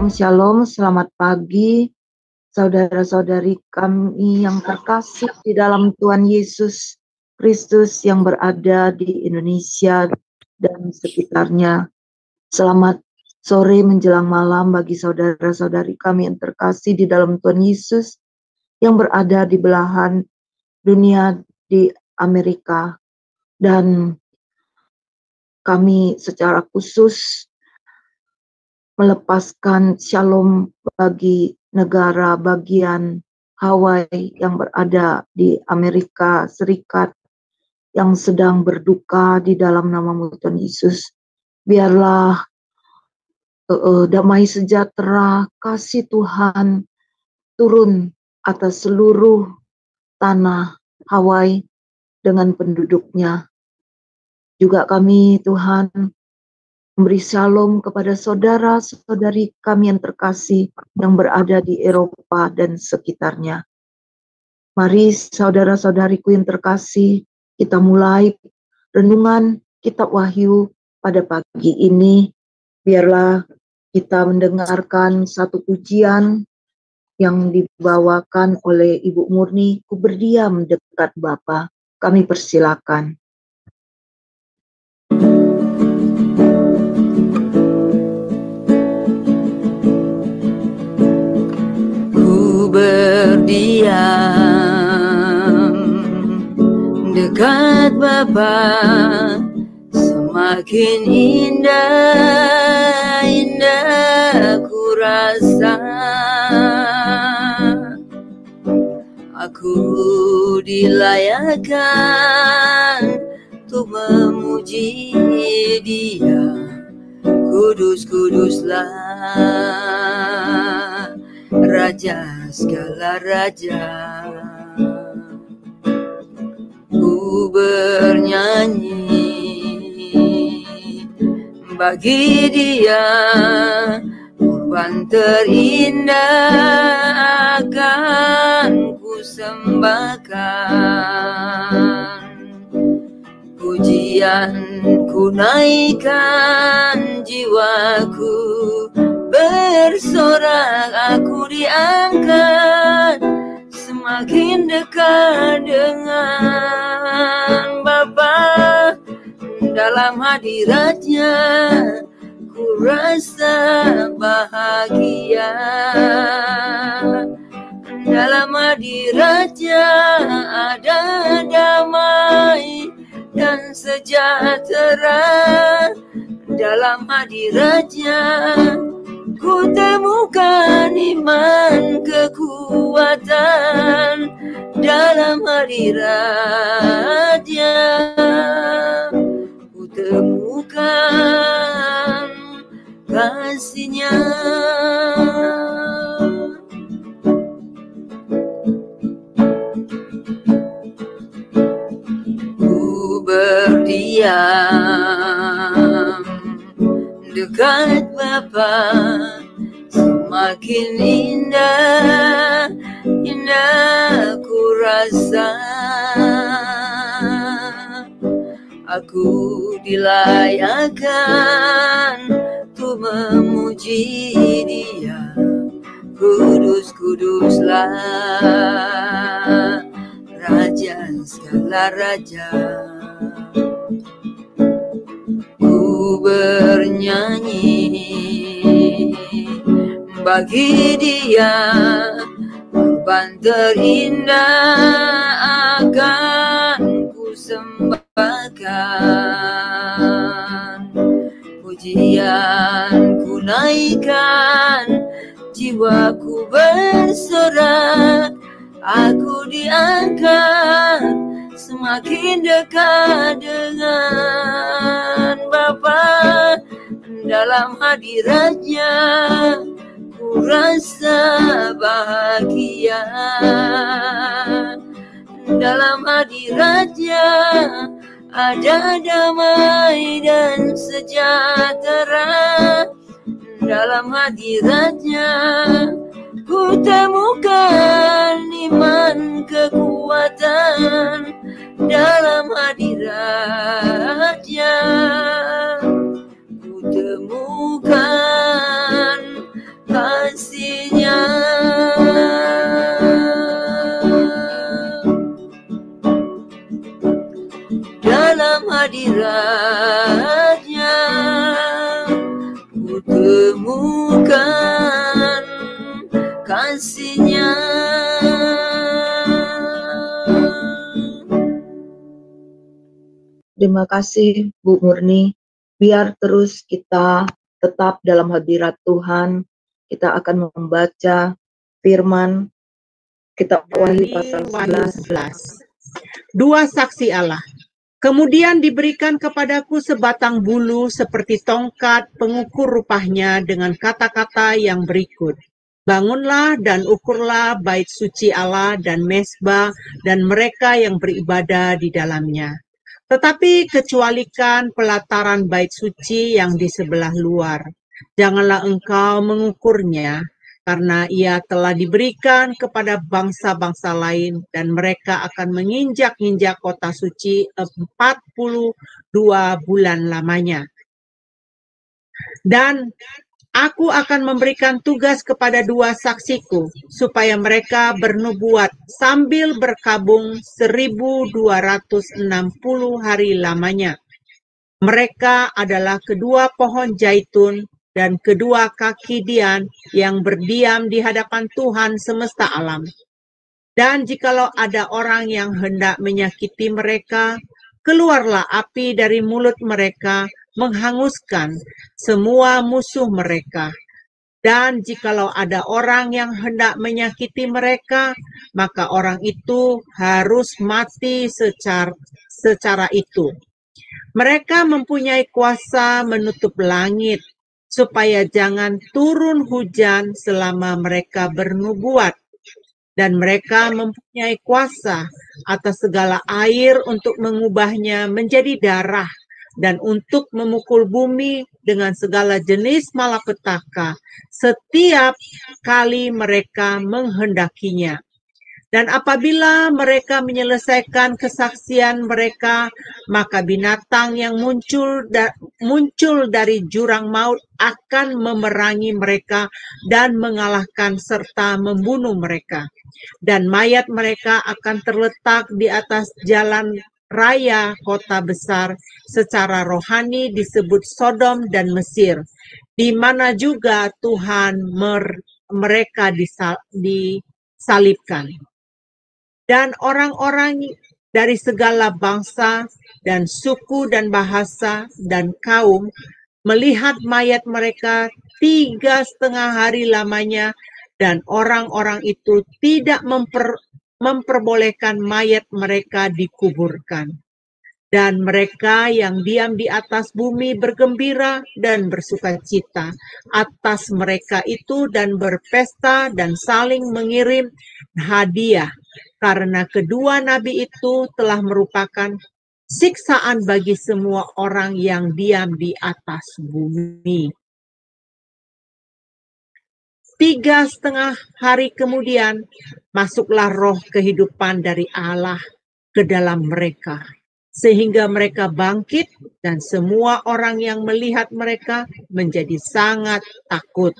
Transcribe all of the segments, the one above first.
Shalom, selamat pagi saudara-saudari kami yang terkasih di dalam Tuhan Yesus Kristus yang berada di Indonesia dan sekitarnya. Selamat sore menjelang malam bagi saudara-saudari kami yang terkasih di dalam Tuhan Yesus yang berada di belahan dunia di Amerika. Dan kami secara khusus melepaskan shalom bagi negara bagian Hawaii yang berada di Amerika Serikat yang sedang berduka di dalam nama Tuhan Yesus. Biarlah damai sejahtera, kasih Tuhan turun atas seluruh tanah Hawaii dengan penduduknya. Juga kami Tuhan memberi shalom kepada saudara-saudari kami yang terkasih yang berada di Eropa dan sekitarnya. Mari saudara-saudariku yang terkasih, kita mulai renungan kitab Wahyu pada pagi ini. Biarlah kita mendengarkan satu pujian yang dibawakan oleh Ibu Murni, Ku berdiam dekat Bapa. Kami persilakan. Berdiam dekat Bapa, semakin indah, indah ku rasa. Aku dilayakkan untuk memuji Dia, kudus-kuduslah Raja segala raja. Ku bernyanyi bagi Dia, kurban terindah akan ku sembahkan. Pujian ku naikkan, jiwaku bersorak, aku diangkat semakin dekat dengan Bapa. Dalam hadiratnya ku rasa bahagia. Dalam hadiratnya ada damai dan sejahtera. Dalam hadiratnya ku temukan iman, kekuatan. Dalam hadiratnya ku temukan kasih-Nya. Ku berdiam dekat Bapa, semakin indah, indah ku rasa. Aku dilayakkan untuk memuji Dia, kudus-kuduslah Raja segala raja. Ku bernyanyi bagi Dia, kurban terindah akan ku sembahkan. Pujian ku naikkan, jiwaku bersorak, aku diangkat semakin dekat dengan Bapa. Dalam hadiratnya ku rasa bahagia. Dalam hadiratnya ada damai dan sejahtera. Dalam hadiratnya ku temukan iman, kekuatan. Dalam hadiratnya ku temukan temukan kasih-Nya. Terima kasih Bu Murni. Biar terus kita tetap dalam hadirat Tuhan. Kita akan membaca firman. Kita Wahyu pasal 11. 2 saksi Allah. Kemudian diberikan kepadaku sebatang bulu seperti tongkat pengukur rupanya dengan kata-kata yang berikut. Bangunlah dan ukurlah bait suci Allah dan mezbah dan mereka yang beribadah di dalamnya. Tetapi kecualikan pelataran bait suci yang di sebelah luar. Janganlah engkau mengukurnya, karena ia telah diberikan kepada bangsa-bangsa lain dan mereka akan menginjak-injak kota suci 42 bulan lamanya. Dan aku akan memberikan tugas kepada 2 saksiku, supaya mereka bernubuat sambil berkabung 1260 hari lamanya. Mereka adalah kedua pohon zaitun dan kedua kaki dian yang berdiam di hadapan Tuhan semesta alam. Dan jikalau ada orang yang hendak menyakiti mereka, keluarlah api dari mulut mereka, menghanguskan semua musuh mereka. Dan jikalau ada orang yang hendak menyakiti mereka, maka orang itu harus mati secara itu. Mereka mempunyai kuasa menutup langit, supaya jangan turun hujan selama mereka bernubuat. Dan mereka mempunyai kuasa atas segala air untuk mengubahnya menjadi darah, dan untuk memukul bumi dengan segala jenis malapetaka setiap kali mereka menghendakinya. Dan apabila mereka menyelesaikan kesaksian mereka, maka binatang yang muncul dari jurang maut akan memerangi mereka dan mengalahkan serta membunuh mereka. Dan mayat mereka akan terletak di atas jalan raya kota besar, secara rohani disebut Sodom dan Mesir, di mana juga Tuhan mereka disalibkan. Dan orang-orang dari segala bangsa dan suku dan bahasa dan kaum melihat mayat mereka 3,5 hari lamanya, dan orang-orang itu tidak memperbolehkan mayat mereka dikuburkan. Dan mereka yang diam di atas bumi bergembira dan bersukacita atas mereka itu dan berpesta dan saling mengirim hadiah, karena kedua nabi itu telah merupakan siksaan bagi semua orang yang diam di atas bumi. 3,5 hari kemudian masuklah roh kehidupan dari Allah ke dalam mereka, sehingga mereka bangkit, dan semua orang yang melihat mereka menjadi sangat takut.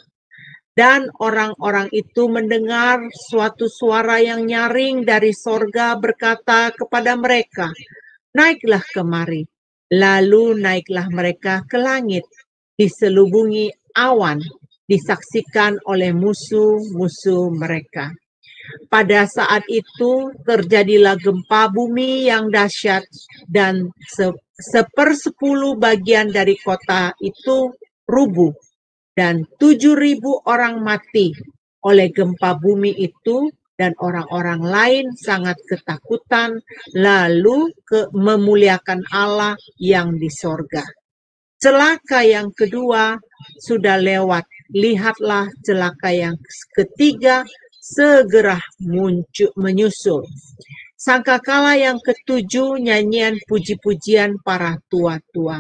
Dan orang-orang itu mendengar suatu suara yang nyaring dari sorga berkata kepada mereka, "Naiklah kemari." Lalu naiklah mereka ke langit, diselubungi awan, disaksikan oleh musuh-musuh mereka. Pada saat itu terjadilah gempa bumi yang dahsyat, dan 1/10 bagian dari kota itu rubuh, dan 7.000 orang mati oleh gempa bumi itu, dan orang-orang lain sangat ketakutan, lalu memuliakan Allah yang di sorga. Celaka yang kedua sudah lewat, lihatlah celaka yang ketiga segera menyusul. Sangkakala yang ketujuh nyanyian puji-pujian para tua-tua.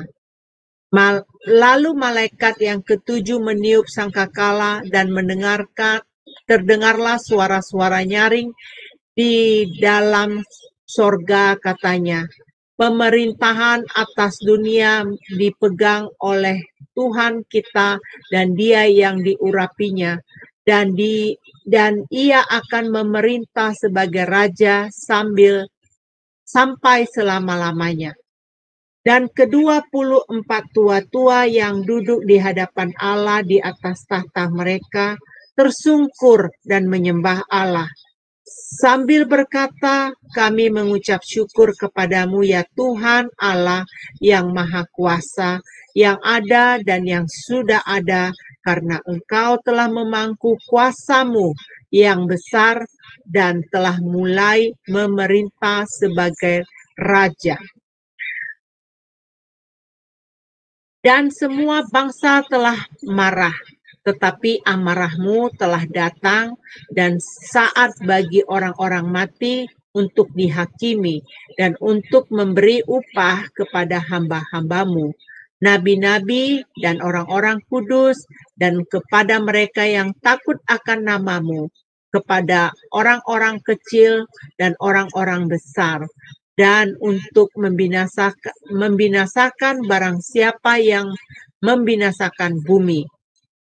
Lalu malaikat yang ketujuh meniup sangkakala, dan terdengarlah suara-suara nyaring di dalam sorga, katanya, "Pemerintahan atas dunia dipegang oleh Tuhan kita dan Dia yang diurapinya, dan Ia akan memerintah sebagai raja sampai selama-lamanya." Dan ke-24 tua-tua yang duduk di hadapan Allah di atas tahta mereka tersungkur dan menyembah Allah sambil berkata, "Kami mengucap syukur kepadamu ya Tuhan Allah yang Maha Kuasa, yang ada dan yang sudah ada, karena Engkau telah memangku kuasamu yang besar dan telah mulai memerintah sebagai Raja. Dan semua bangsa telah marah, tetapi amarahmu telah datang dan saat bagi orang-orang mati untuk dihakimi dan untuk memberi upah kepada hamba-hambamu, nabi-nabi dan orang-orang kudus, dan kepada mereka yang takut akan namamu, kepada orang-orang kecil dan orang-orang besar, dan untuk membinasakan barang siapa yang membinasakan bumi.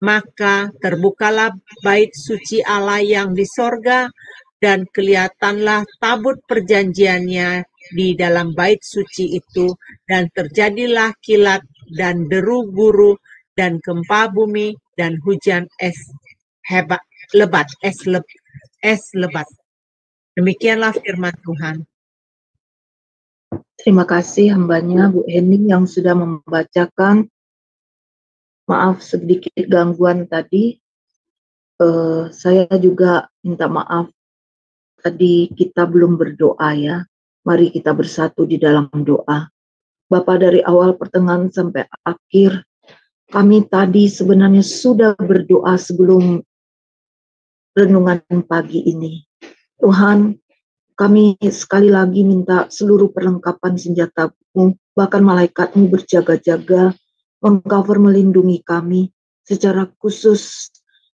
Maka terbukalah bait suci Allah yang di sorga, dan kelihatanlah tabut perjanjiannya di dalam bait suci itu, dan terjadilah kilat dan deru guru dan gempa bumi dan hujan es lebat. Demikianlah firman Tuhan. Terima kasih hambanya Bu Hening yang sudah membacakan. Maaf sedikit gangguan tadi. Saya juga minta maaf. Tadi kita belum berdoa ya. Mari kita bersatu di dalam doa. Bapa, dari awal pertengahan sampai akhir, kami tadi sebenarnya sudah berdoa sebelum renungan pagi ini. Tuhan, kami sekali lagi minta seluruh perlengkapan senjata-Mu, bahkan malaikat-Mu berjaga-jaga, mengcover melindungi kami secara khusus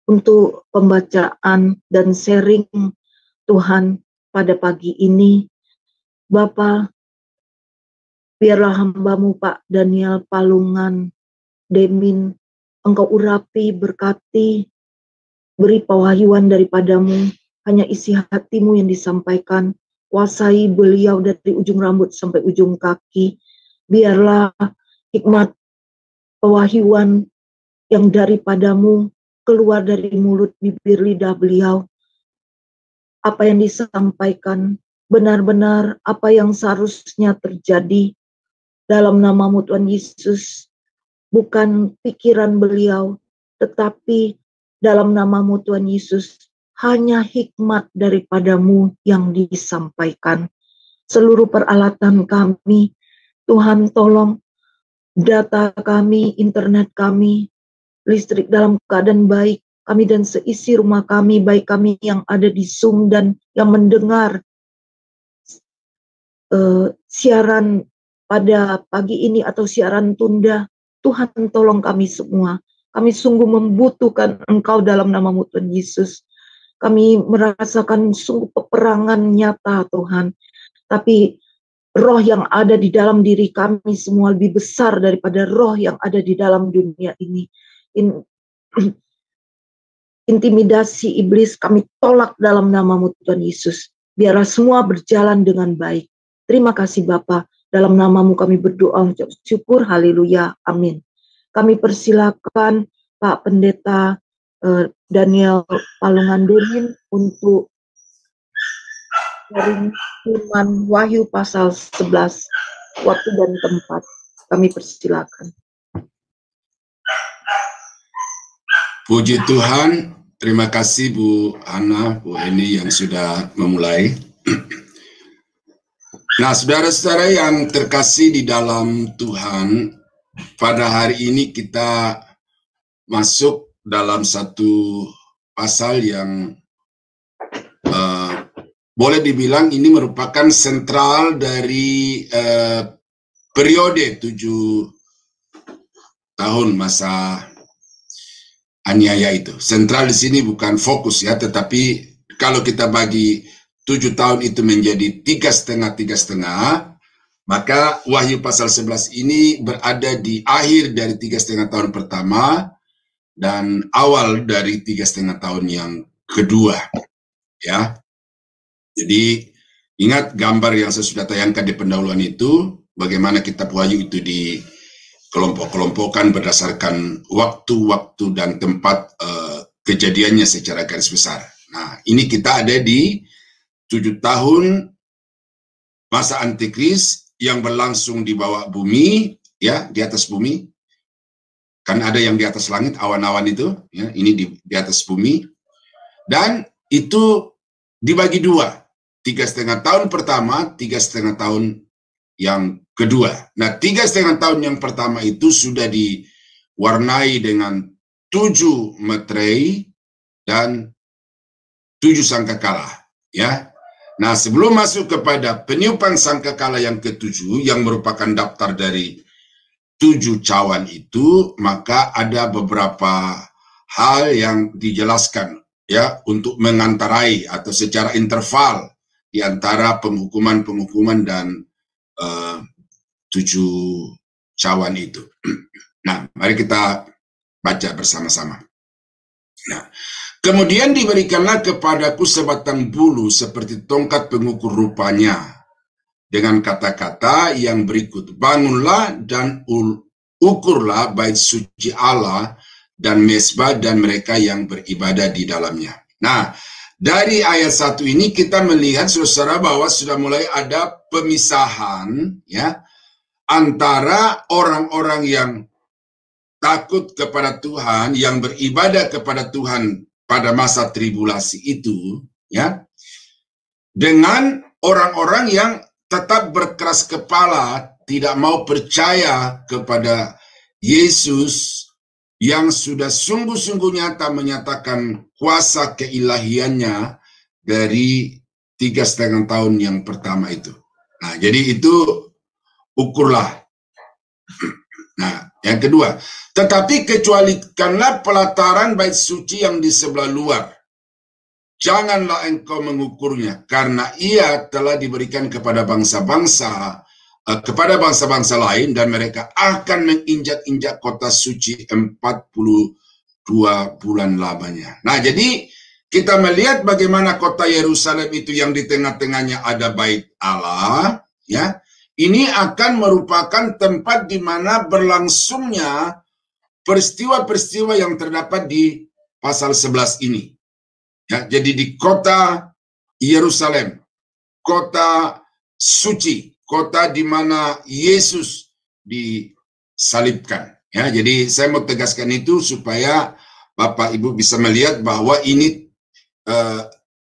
untuk pembacaan dan sharing Tuhan pada pagi ini. Bapa, biarlah hamba-Mu Pak Daniel Palungan Demin, Engkau urapi, berkati, beri pewahyuan daripada-Mu. Hanya isi hati-Mu yang disampaikan, kuasai beliau dari ujung rambut sampai ujung kaki. Biarlah hikmat pewahyuan yang daripada-Mu keluar dari mulut bibir lidah beliau. Apa yang disampaikan benar-benar apa yang seharusnya terjadi dalam nama-Mu Tuhan Yesus. Bukan pikiran beliau, tetapi dalam nama-Mu Tuhan Yesus. Hanya hikmat daripada-Mu yang disampaikan. Seluruh peralatan kami, Tuhan tolong data kami, internet kami, listrik dalam keadaan baik, kami dan seisi rumah kami, baik kami yang ada di Zoom dan yang mendengar siaran pada pagi ini atau siaran tunda. Tuhan tolong kami semua. Kami sungguh membutuhkan Engkau dalam nama-Mu Tuhan Yesus. Kami merasakan sungguh peperangan nyata Tuhan. Tapi roh yang ada di dalam diri kami semua lebih besar daripada roh yang ada di dalam dunia ini. Intimidasi iblis kami tolak dalam nama-Mu Tuhan Yesus. Biarlah semua berjalan dengan baik. Terima kasih Bapa. Dalam nama-Mu kami berdoa, ucap syukur, haleluya, amin. Kami persilakan Pak Pendeta Daniel Palungan Demin untuk dari firman Wahyu pasal 11, waktu dan tempat. Kami persilakan. Puji Tuhan, terima kasih Bu Hana, Bu Eni yang sudah memulai. Nah, saudara-saudara yang terkasih di dalam Tuhan, pada hari ini kita masuk dalam satu pasal yang boleh dibilang ini merupakan sentral dari periode 7 tahun masa aniaya itu. Sentral di sini bukan fokus ya, tetapi kalau kita bagi 7 tahun itu menjadi 3,5, maka Wahyu pasal 11 ini berada di akhir dari 3,5 tahun pertama dan awal dari 3,5 tahun yang kedua, ya. Jadi ingat gambar yang saya sudah tayangkan di pendahuluan itu, bagaimana kitab Wahyu itu di kelompok-kelompokkan berdasarkan waktu-waktu dan tempat kejadiannya secara garis besar. Nah, ini kita ada di 7 tahun masa antikris yang berlangsung di bawah bumi, ya, di atas bumi. Kan ada yang di atas langit, awan-awan itu, ya, ini di atas bumi. Dan itu dibagi dua, 3,5 tahun pertama, 3,5 tahun yang kedua. Nah, 3,5 tahun yang pertama itu sudah diwarnai dengan 7 meterei dan 7 sangkakala, ya. Nah, sebelum masuk kepada peniupan sangkakala yang ke-7 yang merupakan daftar dari 7 cawan itu, maka ada beberapa hal yang dijelaskan, ya, untuk mengantarai atau secara interval di antara penghukuman dan 7 cawan itu. Nah, mari kita baca bersama-sama. Nah, kemudian diberikanlah kepadaku sebatang bulu seperti tongkat pengukur rupanya, dengan kata-kata yang berikut, bangunlah dan ukurlah bait suci Allah dan mezbah dan mereka yang beribadah di dalamnya. Nah, dari ayat 1 ini kita melihat, saudara, bahwa sudah mulai ada pemisahan, ya, antara orang-orang yang takut kepada Tuhan, yang beribadah kepada Tuhan pada masa tribulasi itu, ya, dengan orang-orang yang tetap berkeras kepala, tidak mau percaya kepada Yesus yang sudah sungguh-sungguh nyata menyatakan kuasa keilahiannya dari 3,5 tahun yang pertama itu. Nah, jadi itu ukurlah. Nah, yang kedua, tetapi kecualikanlah pelataran bait suci yang di sebelah luar. Janganlah engkau mengukurnya, karena ia telah diberikan kepada bangsa-bangsa, lain, dan mereka akan menginjak-injak kota suci 42 bulan lamanya. Nah, jadi kita melihat bagaimana kota Yerusalem itu yang di tengah-tengahnya ada bait Allah, ya. Ini akan merupakan tempat di mana berlangsungnya peristiwa-peristiwa yang terdapat di pasal 11 ini. Ya, jadi di kota Yerusalem, kota suci, kota di mana Yesus disalibkan. Ya, jadi saya mau tegaskan itu supaya Bapak Ibu bisa melihat bahwa ini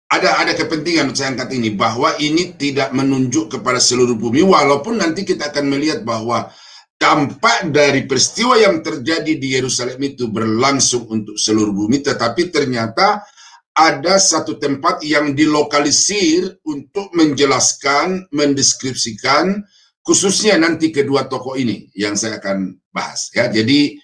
ada kepentingan untuk saya angkat ini, bahwa ini tidak menunjuk kepada seluruh bumi, walaupun nanti kita akan melihat bahwa dampak dari peristiwa yang terjadi di Yerusalem itu berlangsung untuk seluruh bumi, tetapi ternyata ada satu tempat yang dilokalisir untuk menjelaskan, mendeskripsikan, khususnya nanti kedua tokoh ini yang saya akan bahas. Ya, jadi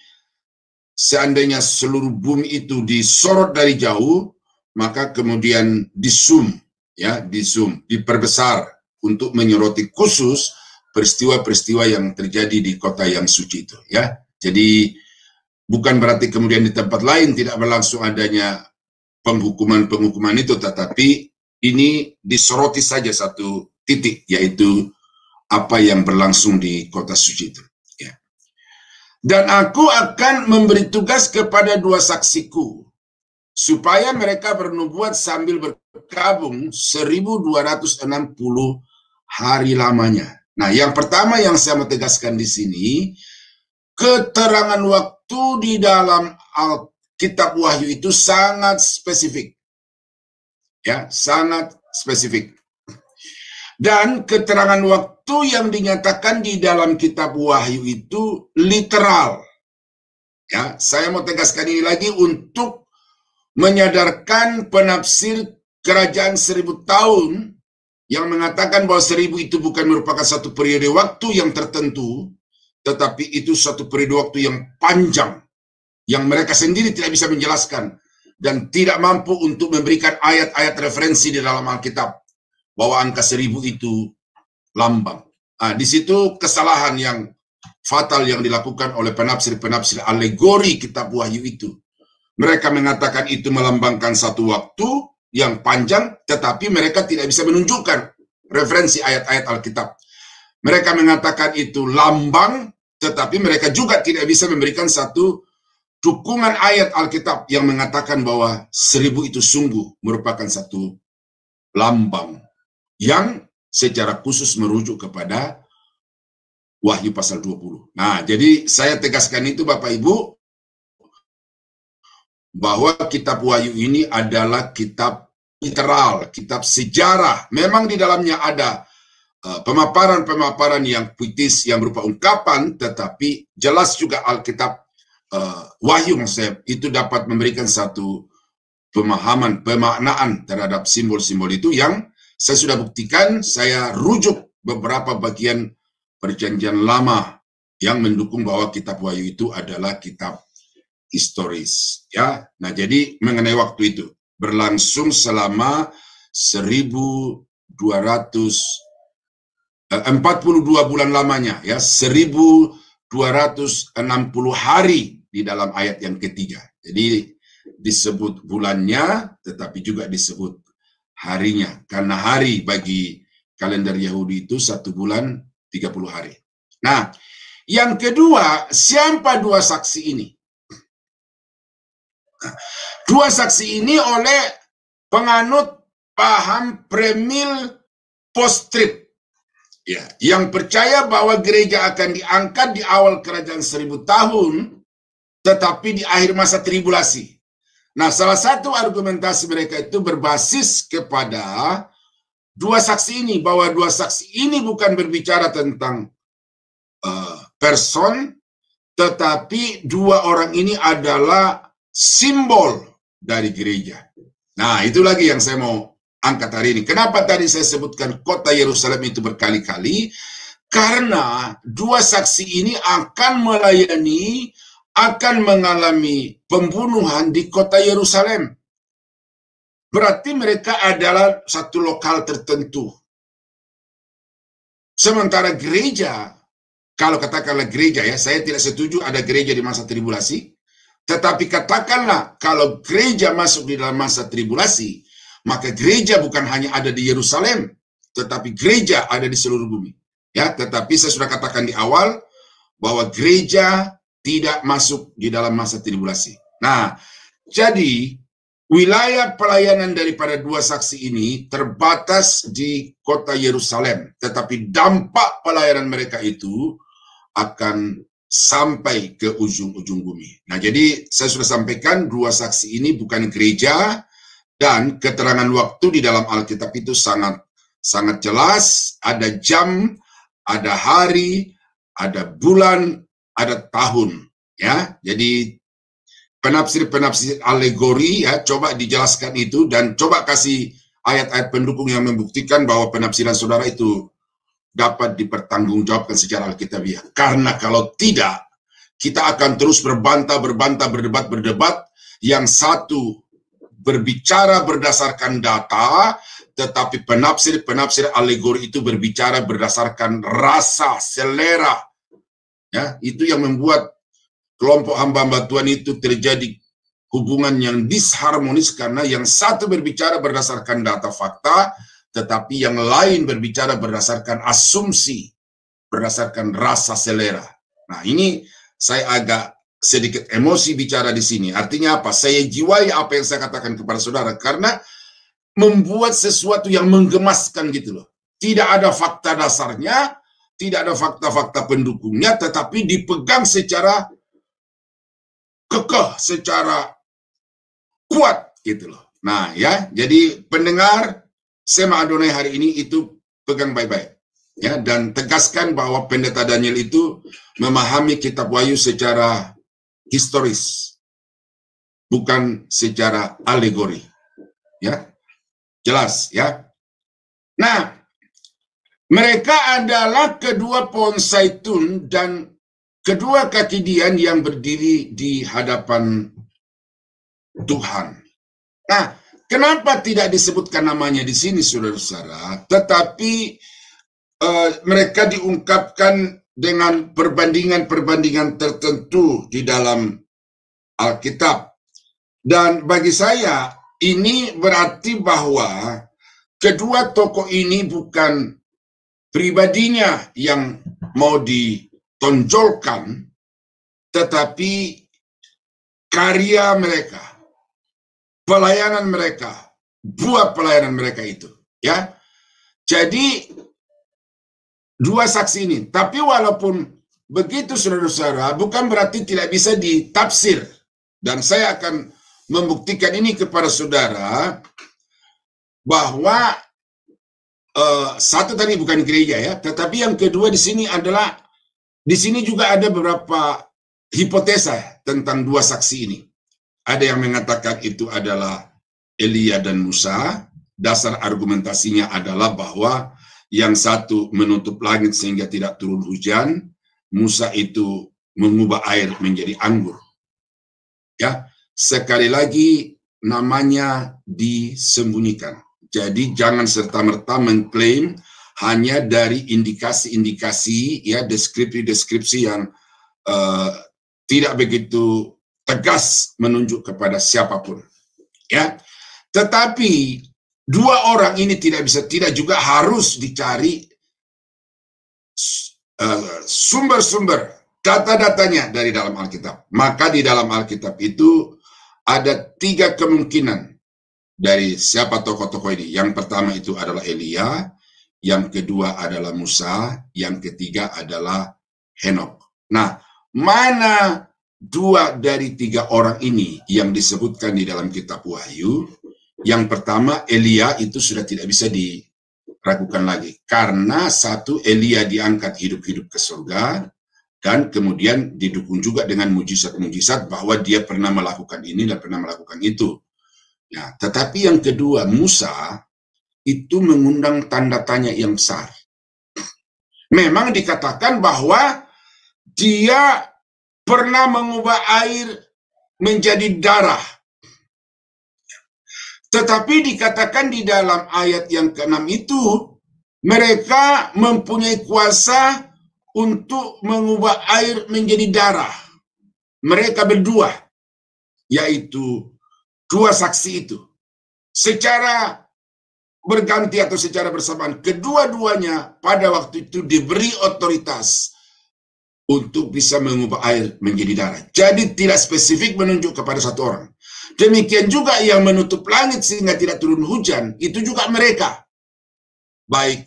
seandainya seluruh bumi itu disorot dari jauh, maka kemudian di-zoom, ya, di-zoom, diperbesar untuk menyoroti khusus peristiwa-peristiwa yang terjadi di kota yang suci itu. Ya, jadi bukan berarti kemudian di tempat lain tidak berlangsung adanya penghukuman itu, tetapi ini disoroti saja satu titik, yaitu apa yang berlangsung di kota suci itu. Ya. Dan aku akan memberi tugas kepada 2 saksiku, supaya mereka bernubuat sambil berkabung 1260 hari lamanya. Nah, yang pertama yang saya mau tegaskan di sini, keterangan waktu di dalam Kitab Wahyu itu sangat spesifik. Ya, sangat spesifik. Dan keterangan waktu yang dinyatakan di dalam Kitab Wahyu itu literal. Ya, saya mau tegaskan ini lagi untuk menyadarkan penafsir kerajaan 1000 tahun yang mengatakan bahwa 1000 itu bukan merupakan satu periode waktu yang tertentu, tetapi itu satu periode waktu yang panjang, yang mereka sendiri tidak bisa menjelaskan dan tidak mampu untuk memberikan ayat-ayat referensi di dalam Alkitab bahwa angka 1000 itu lambang. Nah, di situ kesalahan yang fatal yang dilakukan oleh penafsir-penafsir alegori Kitab Wahyu itu. Mereka mengatakan itu melambangkan satu waktu yang panjang, tetapi mereka tidak bisa menunjukkan referensi ayat-ayat Alkitab. Mereka mengatakan itu lambang, tetapi mereka juga tidak bisa memberikan satu dukungan ayat Alkitab yang mengatakan bahwa 1000 itu sungguh merupakan satu lambang yang secara khusus merujuk kepada Wahyu pasal 20. Nah, jadi saya tegaskan itu Bapak Ibu, bahwa kitab Wahyu ini adalah kitab literal, kitab sejarah. Memang di dalamnya ada pemaparan-pemaparan yang puitis, yang berupa ungkapan, tetapi jelas juga Alkitab Wahyu maksudnya itu dapat memberikan satu pemahaman, pemaknaan terhadap simbol-simbol itu yang saya sudah buktikan. Saya rujuk beberapa bagian Perjanjian Lama yang mendukung bahwa kitab Wahyu itu adalah kitab historis. Ya, nah jadi mengenai waktu itu berlangsung selama 1242 bulan lamanya, ya 1260 hari di dalam ayat yang ketiga. Jadi disebut bulannya, tetapi juga disebut harinya, karena hari bagi kalender Yahudi itu 1 bulan 30 hari. Nah, yang kedua, siapa dua saksi ini? Dua saksi ini oleh penganut paham premil post-trib, ya, yang percaya bahwa gereja akan diangkat di awal kerajaan 1000 tahun, tetapi di akhir masa tribulasi. Nah, salah satu argumentasi mereka itu berbasis kepada dua saksi ini, bahwa dua saksi ini bukan berbicara tentang person, tetapi dua orang ini adalah simbol dari gereja. Nah, itu lagi yang saya mau angkat hari ini. Kenapa tadi saya sebutkan kota Yerusalem itu berkali-kali? Karena dua saksi ini akan melayani, akan mengalami pembunuhan di kota Yerusalem. Berarti mereka adalah satu lokal tertentu. Sementara gereja, kalau katakanlah gereja, ya, saya tidak setuju ada gereja di masa tribulasi, tetapi katakanlah kalau gereja masuk di dalam masa tribulasi, maka gereja bukan hanya ada di Yerusalem, tetapi gereja ada di seluruh bumi. Ya, tetapi saya sudah katakan di awal bahwa gereja tidak masuk di dalam masa tribulasi. Nah, jadi wilayah pelayanan daripada dua saksi ini terbatas di kota Yerusalem, tetapi dampak pelayanan mereka itu akan sampai ke ujung-ujung bumi. Nah, jadi saya sudah sampaikan dua saksi ini bukan gereja, dan keterangan waktu di dalam Alkitab itu sangat jelas. Ada jam, ada hari, ada bulan, ada tahun. Ya, jadi penafsir alegori, ya, coba dijelaskan itu dan coba kasih ayat-ayat pendukung yang membuktikan bahwa penafsiran saudara itu dapat dipertanggungjawabkan secara alkitabiah. Karena kalau tidak, kita akan terus berdebat. Yang satu berbicara berdasarkan data, tetapi penafsir alegori itu berbicara berdasarkan rasa, selera. Ya, itu yang membuat kelompok hamba-hamba Tuhan itu terjadi hubungan yang disharmonis, karena yang satu berbicara berdasarkan data fakta, tetapi yang lain berbicara berdasarkan asumsi, berdasarkan rasa selera. Nah, ini saya agak sedikit emosi bicara di sini. Artinya apa? Saya jiwai apa yang saya katakan kepada saudara, karena membuat sesuatu yang menggemaskan gitu loh. Tidak ada fakta dasarnya, tidak ada fakta-fakta pendukungnya, tetapi dipegang secara kekeh, secara kuat gitu loh. Nah, ya, jadi pendengar Sema Adonai hari ini itu pegang baik-baik, ya, dan tegaskan bahwa Pendeta Daniel itu memahami kitab Wahyu secara historis, bukan secara alegori, ya, jelas, ya. Nah, mereka adalah kedua pohon zaitun dan kedua kaki dian yang berdiri di hadapan Tuhan. Nah, kenapa tidak disebutkan namanya di sini, saudara-saudara? Tetapi mereka diungkapkan dengan perbandingan-perbandingan tertentu di dalam Alkitab. Dan bagi saya, ini berarti bahwa kedua tokoh ini bukan pribadinya yang mau ditonjolkan, tetapi karya mereka, pelayanan mereka, buah pelayanan mereka itu, ya. Jadi dua saksi ini, tapi walaupun begitu saudara-saudara, bukan berarti tidak bisa ditafsir. Dan saya akan membuktikan ini kepada saudara bahwa satu tadi bukan gereja ya, tetapi yang kedua di sini adalah di sini juga ada beberapa hipotesa tentang dua saksi ini. Ada yang mengatakan itu adalah Elia dan Musa. Dasar argumentasinya adalah bahwa yang satu menutup langit sehingga tidak turun hujan, Musa itu mengubah air menjadi anggur. Ya, sekali lagi namanya disembunyikan. Jadi jangan serta-merta mengklaim hanya dari indikasi-indikasi, ya, deskripsi-deskripsi yang tidak begitu tegas menunjuk kepada siapapun. Ya, tetapi dua orang ini tidak juga harus dicari sumber-sumber data-datanya dari dalam Alkitab. Maka di dalam Alkitab itu ada tiga kemungkinan dari siapa tokoh-tokoh ini. Yang pertama itu adalah Elia, yang kedua adalah Musa, yang ketiga adalah Henok. Nah, mana dua dari tiga orang ini yang disebutkan di dalam kitab Wahyu? Yang pertama, Elia itu sudah tidak bisa diragukan lagi. Karena satu, Elia diangkat hidup-hidup ke surga, dan kemudian didukung juga dengan mujizat-mujizat bahwa dia pernah melakukan ini dan pernah melakukan itu. Ya, tetapi yang kedua, Musa itu mengundang tanda tanya yang besar. Memang dikatakan bahwa dia pernah mengubah air menjadi darah. Tetapi dikatakan di dalam ayat yang ke-6 itu, mereka mempunyai kuasa untuk mengubah air menjadi darah. Mereka berdua, yaitu dua saksi itu, secara berganti atau secara bersamaan, kedua-duanya pada waktu itu diberi otoritas untuk bisa mengubah air menjadi darah. Jadi tidak spesifik menunjuk kepada satu orang. Demikian juga yang menutup langit sehingga tidak turun hujan, itu juga mereka, baik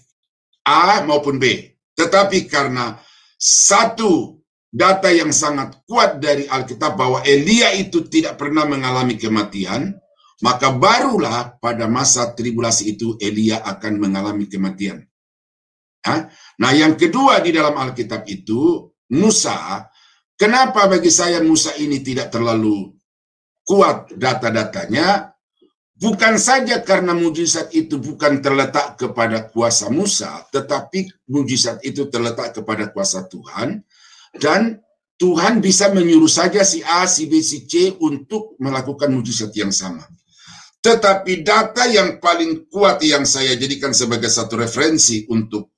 A maupun B. Tetapi karena satu data yang sangat kuat dari Alkitab bahwa Elia itu tidak pernah mengalami kematian, maka barulah pada masa tribulasi itu Elia akan mengalami kematian. Nah, yang kedua di dalam Alkitab itu, Musa. Kenapa bagi saya Musa ini tidak terlalu kuat data-datanya? Bukan saja karena mujizat itu bukan terletak kepada kuasa Musa, tetapi mujizat itu terletak kepada kuasa Tuhan, dan Tuhan bisa menyuruh saja si A, si B, si C untuk melakukan mujizat yang sama. Tetapi data yang paling kuat yang saya jadikan sebagai satu referensi untuk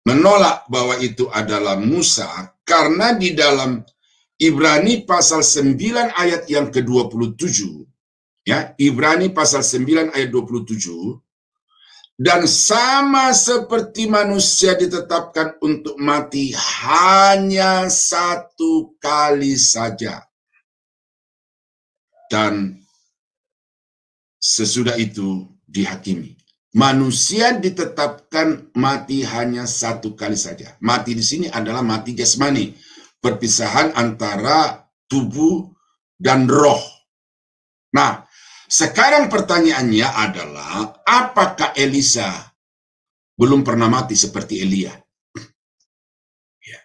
menolak bahwa itu adalah Musa, karena di dalam Ibrani pasal 9 ayat yang ke-27, ya, Ibrani pasal 9 ayat 27, dan sama seperti manusia ditetapkan untuk mati hanya satu kali saja, dan sesudah itu dihakimi. Manusia ditetapkan mati hanya satu kali saja. Mati di sini adalah mati jasmani, perpisahan antara tubuh dan roh. Nah, sekarang pertanyaannya adalah, apakah Elisa belum pernah mati seperti Elia? Ya.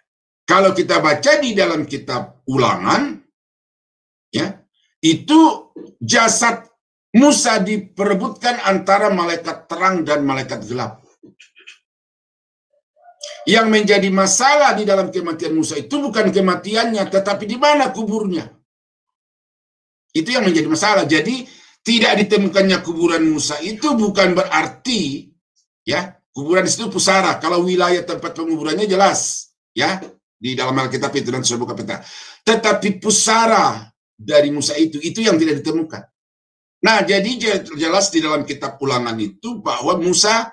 Kalau kita baca di dalam kitab Ulangan, ya, itu jasad Musa diperebutkan antara malaikat terang dan malaikat gelap. Yang menjadi masalah di dalam kematian Musa itu bukan kematiannya, tetapi di mana kuburnya. Itu yang menjadi masalah. Jadi tidak ditemukannya kuburan Musa itu bukan berarti, ya, kuburan itu pusara. Kalau wilayah tempat penguburannya jelas, ya, di dalam Alkitab itu dan sudah buka peta. Tetapi pusara dari Musa itu yang tidak ditemukan. Nah, jadi jelas di dalam kitab Ulangan itu bahwa Musa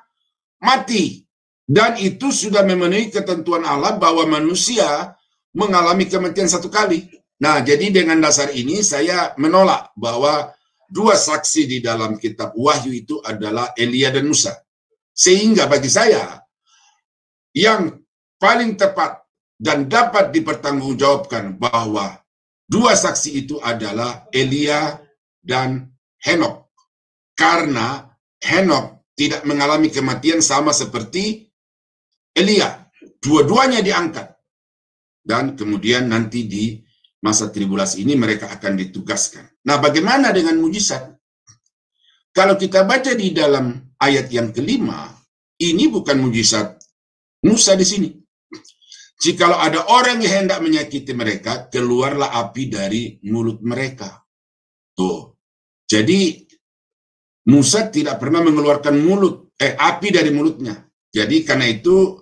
mati Dan itu sudah memenuhi ketentuan Allah bahwa manusia mengalami kematian satu kali. Nah, jadi dengan dasar ini saya menolak bahwa dua saksi di dalam kitab Wahyu itu adalah Elia dan Musa. Sehingga bagi saya, yang paling tepat dan dapat dipertanggungjawabkan bahwa dua saksi itu adalah Elia dan Henok. Karena Henok tidak mengalami kematian sama seperti Elia. Dua-duanya diangkat. Dan kemudian nanti di masa tribulasi ini mereka akan ditugaskan. Nah, bagaimana dengan mujizat? Kalau kita baca di dalam ayat yang kelima, ini bukan mujizat Musa di sini. Jikalau ada orang yang hendak menyakiti mereka, keluarlah api dari mulut mereka. Tuh. Jadi Musa tidak pernah mengeluarkan api dari mulutnya. Jadi karena itu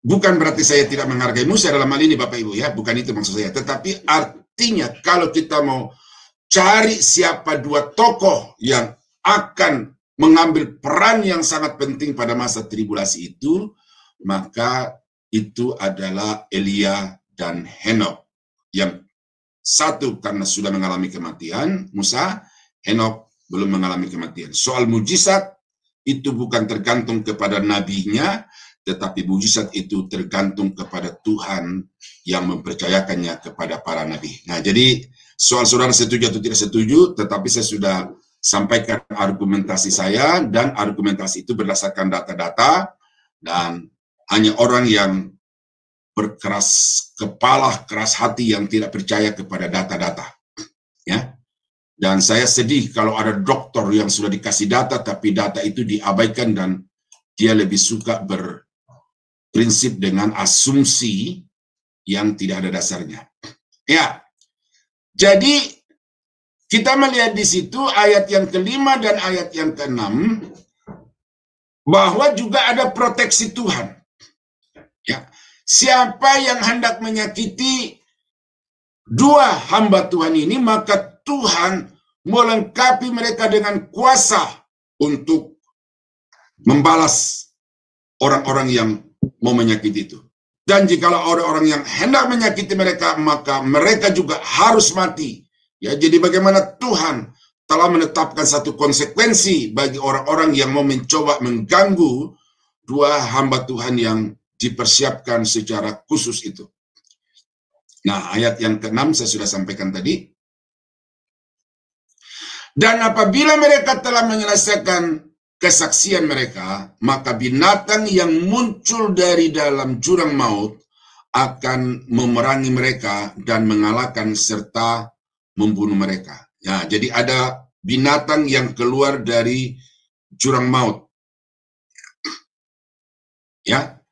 bukan berarti saya tidak menghargai Musa dalam hal ini Bapak Ibu ya, bukan itu maksud saya. Tetapi artinya kalau kita mau cari siapa dua tokoh yang akan mengambil peran yang sangat penting pada masa tribulasi itu, maka itu adalah Elia dan Henok. Yang satu karena sudah mengalami kematian, Musa, Henok belum mengalami kematian. Soal mujizat itu bukan tergantung kepada nabinya, tetapi mujizat itu tergantung kepada Tuhan yang mempercayakannya kepada para nabi. Nah, jadi soal saudara setuju atau tidak setuju, tetapi saya sudah sampaikan argumentasi saya, dan argumentasi itu berdasarkan data-data, dan hanya orang yang berkeras kepala, keras hati yang tidak percaya kepada data-data. Ya. Dan saya sedih kalau ada dokter yang sudah dikasih data, tapi data itu diabaikan dan dia lebih suka berprinsip dengan asumsi yang tidak ada dasarnya. Ya, jadi kita melihat di situ ayat yang kelima dan ayat yang keenam bahwa juga ada proteksi Tuhan. Ya, siapa yang hendak menyakiti dua hamba Tuhan ini, maka Tuhan melengkapi mereka dengan kuasa untuk membalas orang-orang yang mau menyakiti itu. Dan jikalau orang-orang yang hendak menyakiti mereka, maka mereka juga harus mati. Ya, jadi bagaimana Tuhan telah menetapkan satu konsekuensi bagi orang-orang yang mau mencoba mengganggu dua hamba Tuhan yang dipersiapkan secara khusus itu. Nah, ayat yang ke-6 saya sudah sampaikan tadi. Dan apabila mereka telah menyelesaikan kesaksian mereka, maka binatang yang muncul dari dalam jurang maut akan memerangi mereka dan mengalahkan serta membunuh mereka. Ya, jadi ada binatang yang keluar dari jurang maut. Ya.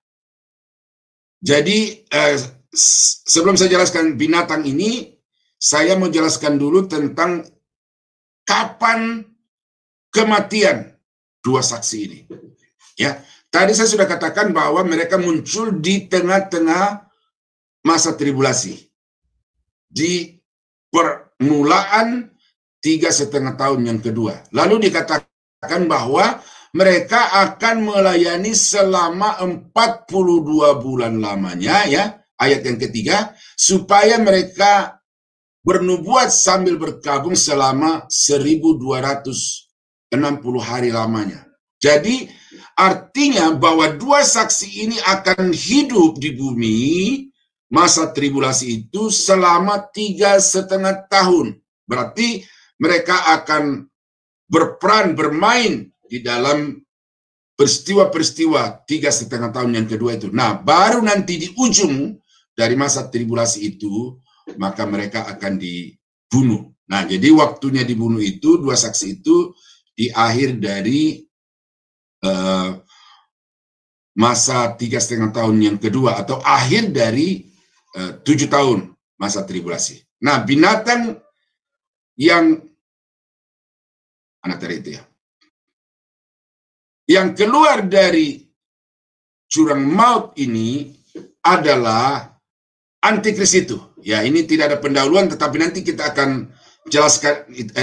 Jadi sebelum saya jelaskan binatang ini, saya mau jelaskan dulu tentang kapan kematian dua saksi ini. Ya, tadi saya sudah katakan bahwa mereka muncul di tengah-tengah masa tribulasi. Di permulaan 3,5 tahun yang kedua. Lalu dikatakan bahwa mereka akan melayani selama 42 bulan lamanya, ya, ayat yang ketiga, supaya mereka bernubuat sambil berkabung selama 1260 hari lamanya. Jadi artinya bahwa dua saksi ini akan hidup di bumi masa tribulasi itu selama 3,5 tahun. Berarti mereka akan berperan, bermain di dalam peristiwa-peristiwa 3,5 tahun yang kedua itu. Nah, baru nanti di ujung dari masa tribulasi itu, maka mereka akan dibunuh. Nah, jadi waktunya dibunuh itu, dua saksi itu di akhir dari masa 3,5 tahun yang kedua, atau akhir dari 7 tahun masa tribulasi. Nah, binatang yang itu ya, yang keluar dari jurang maut ini adalah antikris itu. Ya, ini tidak ada pendahuluan, tetapi nanti kita akan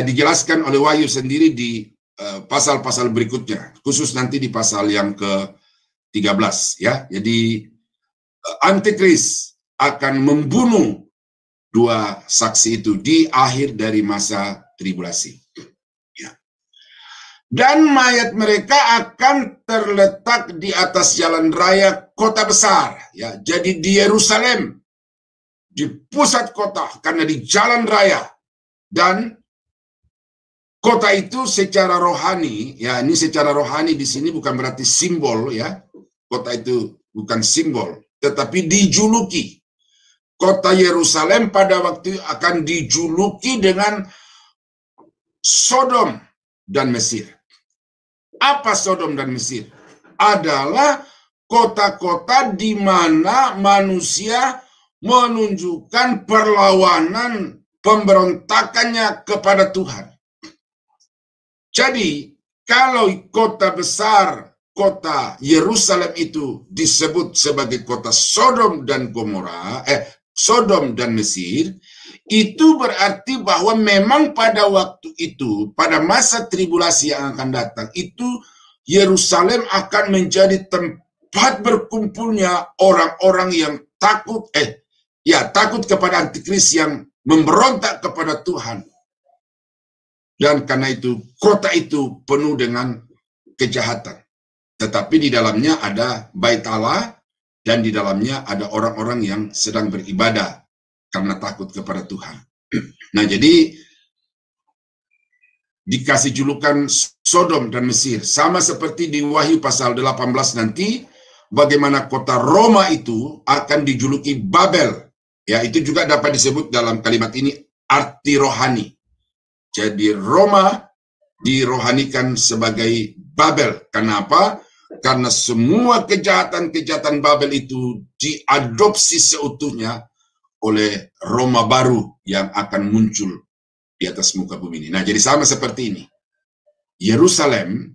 dijelaskan oleh Wahyu sendiri di pasal-pasal berikutnya, khusus nanti di pasal yang 13 ya. Jadi antikris akan membunuh dua saksi itu di akhir dari masa tribulasi. Ya. Dan mayat mereka akan terletak di atas jalan raya kota besar. Ya. Jadi di Yerusalem, di pusat kota, karena di jalan raya. Dan kota itu secara rohani, ya ini secara rohani di sini bukan berarti simbol ya. Kota itu bukan simbol, tetapi dijuluki. Kota Yerusalem pada waktu akan dijuluki dengan Sodom dan Mesir. Apa Sodom dan Mesir? Adalah kota-kota di mana manusia menunjukkan perlawanan pemberontakannya kepada Tuhan. Jadi, kalau kota besar, kota Yerusalem itu disebut sebagai kota Sodom dan Gomora, Sodom dan Mesir, itu berarti bahwa memang pada waktu itu, pada masa tribulasi yang akan datang, itu Yerusalem akan menjadi tempat berkumpulnya orang-orang yang takut, takut kepada antikris yang memberontak kepada Tuhan. Dan karena itu, kota itu penuh dengan kejahatan. Tetapi di dalamnya ada bait Allah, dan di dalamnya ada orang-orang yang sedang beribadah karena takut kepada Tuhan. Nah, jadi dikasih julukan Sodom dan Mesir. Sama seperti di Wahyu pasal 18 nanti, bagaimana kota Roma itu akan dijuluki Babel. Ya, itu juga dapat disebut dalam kalimat ini arti rohani. Jadi Roma dirohanikan sebagai Babel. Kenapa? Karena semua kejahatan-kejahatan Babel itu diadopsi seutuhnya oleh Roma baru yang akan muncul di atas muka bumi ini. Nah, jadi sama seperti ini. Yerusalem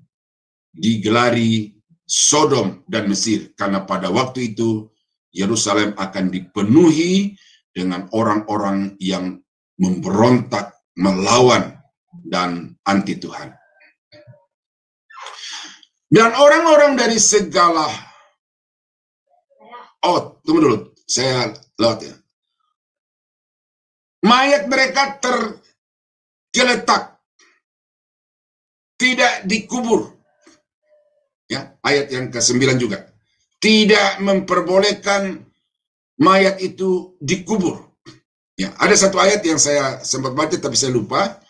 digelari Sodom dan Mesir karena pada waktu itu Yerusalem akan dipenuhi dengan orang-orang yang memberontak, melawan, dan anti Tuhan. Dan orang-orang dari segala, tunggu dulu, saya lewat ya. Mayat mereka tergeletak, tidak dikubur. Ya, ayat yang ke-9 juga. Tidak memperbolehkan mayat itu dikubur. Ya, ada satu ayat yang saya sempat baca tapi saya lupa.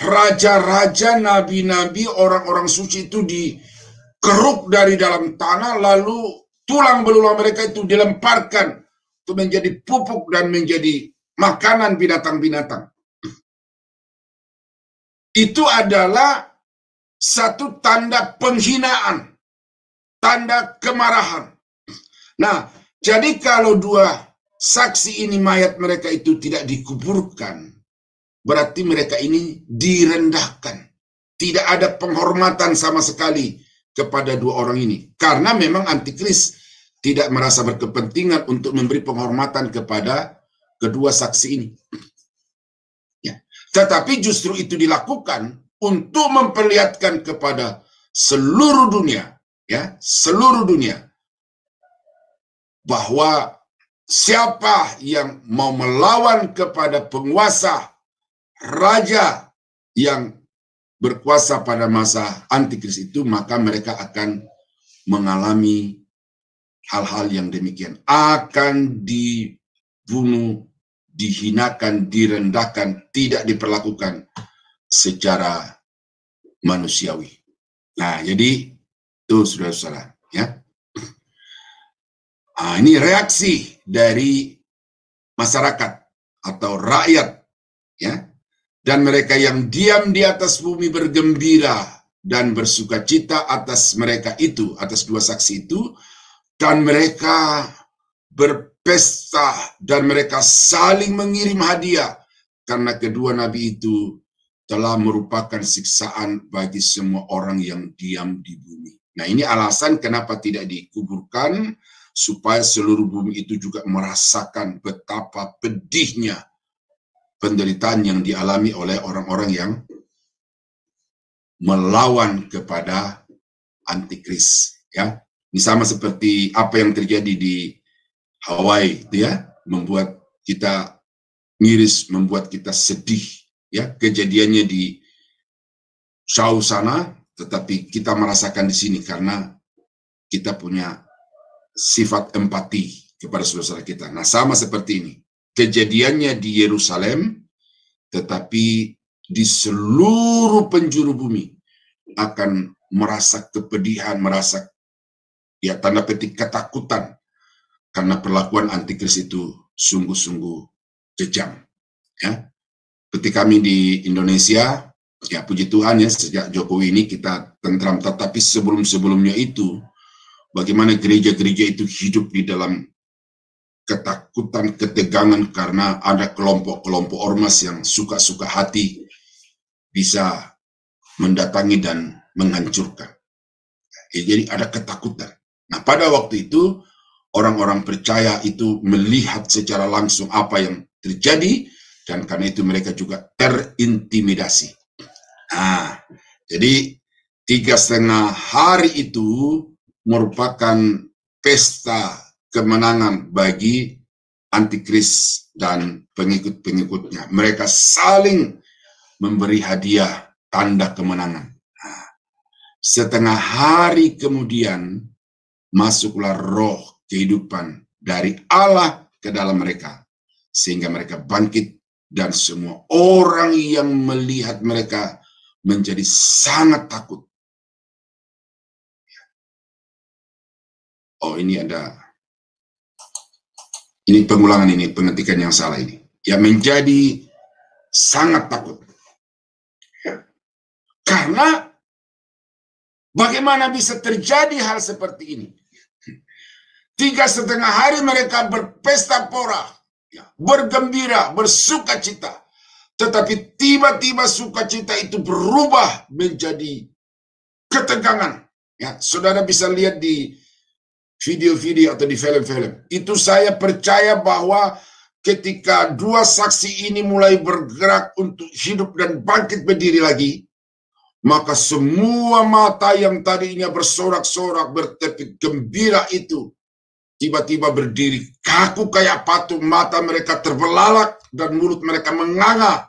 Raja-raja, nabi-nabi, orang-orang suci itu dikeruk dari dalam tanah, lalu tulang belulang mereka itu dilemparkan untuk menjadi pupuk dan menjadi makanan binatang-binatang. Itu adalah satu tanda penghinaan, tanda kemarahan. Nah, jadi kalau dua saksi ini mayat mereka itu tidak dikuburkan, berarti mereka ini direndahkan. Tidak ada penghormatan sama sekali kepada dua orang ini. Karena memang antikris tidak merasa berkepentingan untuk memberi penghormatan kepada kedua saksi ini. Ya. Tetapi justru itu dilakukan untuk memperlihatkan kepada seluruh dunia, ya, seluruh dunia, bahwa siapa yang mau melawan kepada penguasa, raja yang berkuasa pada masa antikris itu, maka mereka akan mengalami hal-hal yang demikian. Akan dibunuh, dihinakan, direndahkan, tidak diperlakukan secara manusiawi. Nah, jadi itu saudara-saudara, ya. Nah, ini reaksi dari masyarakat atau rakyat, ya. Dan mereka yang diam di atas bumi bergembira dan bersukacita atas mereka itu, atas dua saksi itu, dan mereka berpesta dan mereka saling mengirim hadiah karena kedua nabi itu telah merupakan siksaan bagi semua orang yang diam di bumi. Nah, ini alasan kenapa tidak dikuburkan, supaya seluruh bumi itu juga merasakan betapa pedihnya penderitaan yang dialami oleh orang-orang yang melawan kepada antikris, ya. Ini sama seperti apa yang terjadi di Hawaii, itu ya, membuat kita miris, membuat kita sedih, ya, kejadiannya di jauh sana, tetapi kita merasakan di sini karena kita punya sifat empati kepada saudara kita. Nah, sama seperti ini. Kejadiannya di Yerusalem, tetapi di seluruh penjuru bumi akan merasa kepedihan, merasa ya tanda petik ketakutan karena perlakuan antikris itu sungguh-sungguh kejam. Ya, seperti kami di Indonesia, ya puji Tuhan ya sejak Jokowi ini kita tentram, tetapi sebelum-sebelumnya itu bagaimana gereja-gereja itu hidup di dalam ketakutan, ketegangan karena ada kelompok-kelompok ormas yang suka-suka hati bisa mendatangi dan menghancurkan. Ya, jadi ada ketakutan. Nah, pada waktu itu orang-orang percaya itu melihat secara langsung apa yang terjadi dan karena itu mereka juga terintimidasi. Nah, jadi 3,5 hari itu merupakan pesta kemenangan bagi antikris dan pengikut-pengikutnya. Mereka saling memberi hadiah tanda kemenangan. Nah, setengah hari kemudian masuklah roh kehidupan dari Allah ke dalam mereka, sehingga mereka bangkit dan semua orang yang melihat mereka menjadi sangat takut. Oh, ini pengulangan ini, pengetikan yang salah ini. Ya, menjadi sangat takut. Karena bagaimana bisa terjadi hal seperti ini? 3,5 hari mereka berpesta pora, ya, bergembira, bersukacita. Tetapi tiba-tiba sukacita itu berubah menjadi ketegangan. Ya, saudara bisa lihat di video-video atau di film-film. Itu saya percaya bahwa ketika dua saksi ini mulai bergerak untuk hidup dan bangkit berdiri lagi, maka semua mata yang tadinya bersorak-sorak, bertepuk gembira itu tiba-tiba berdiri kaku kayak patung, mata mereka terbelalak dan mulut mereka menganga.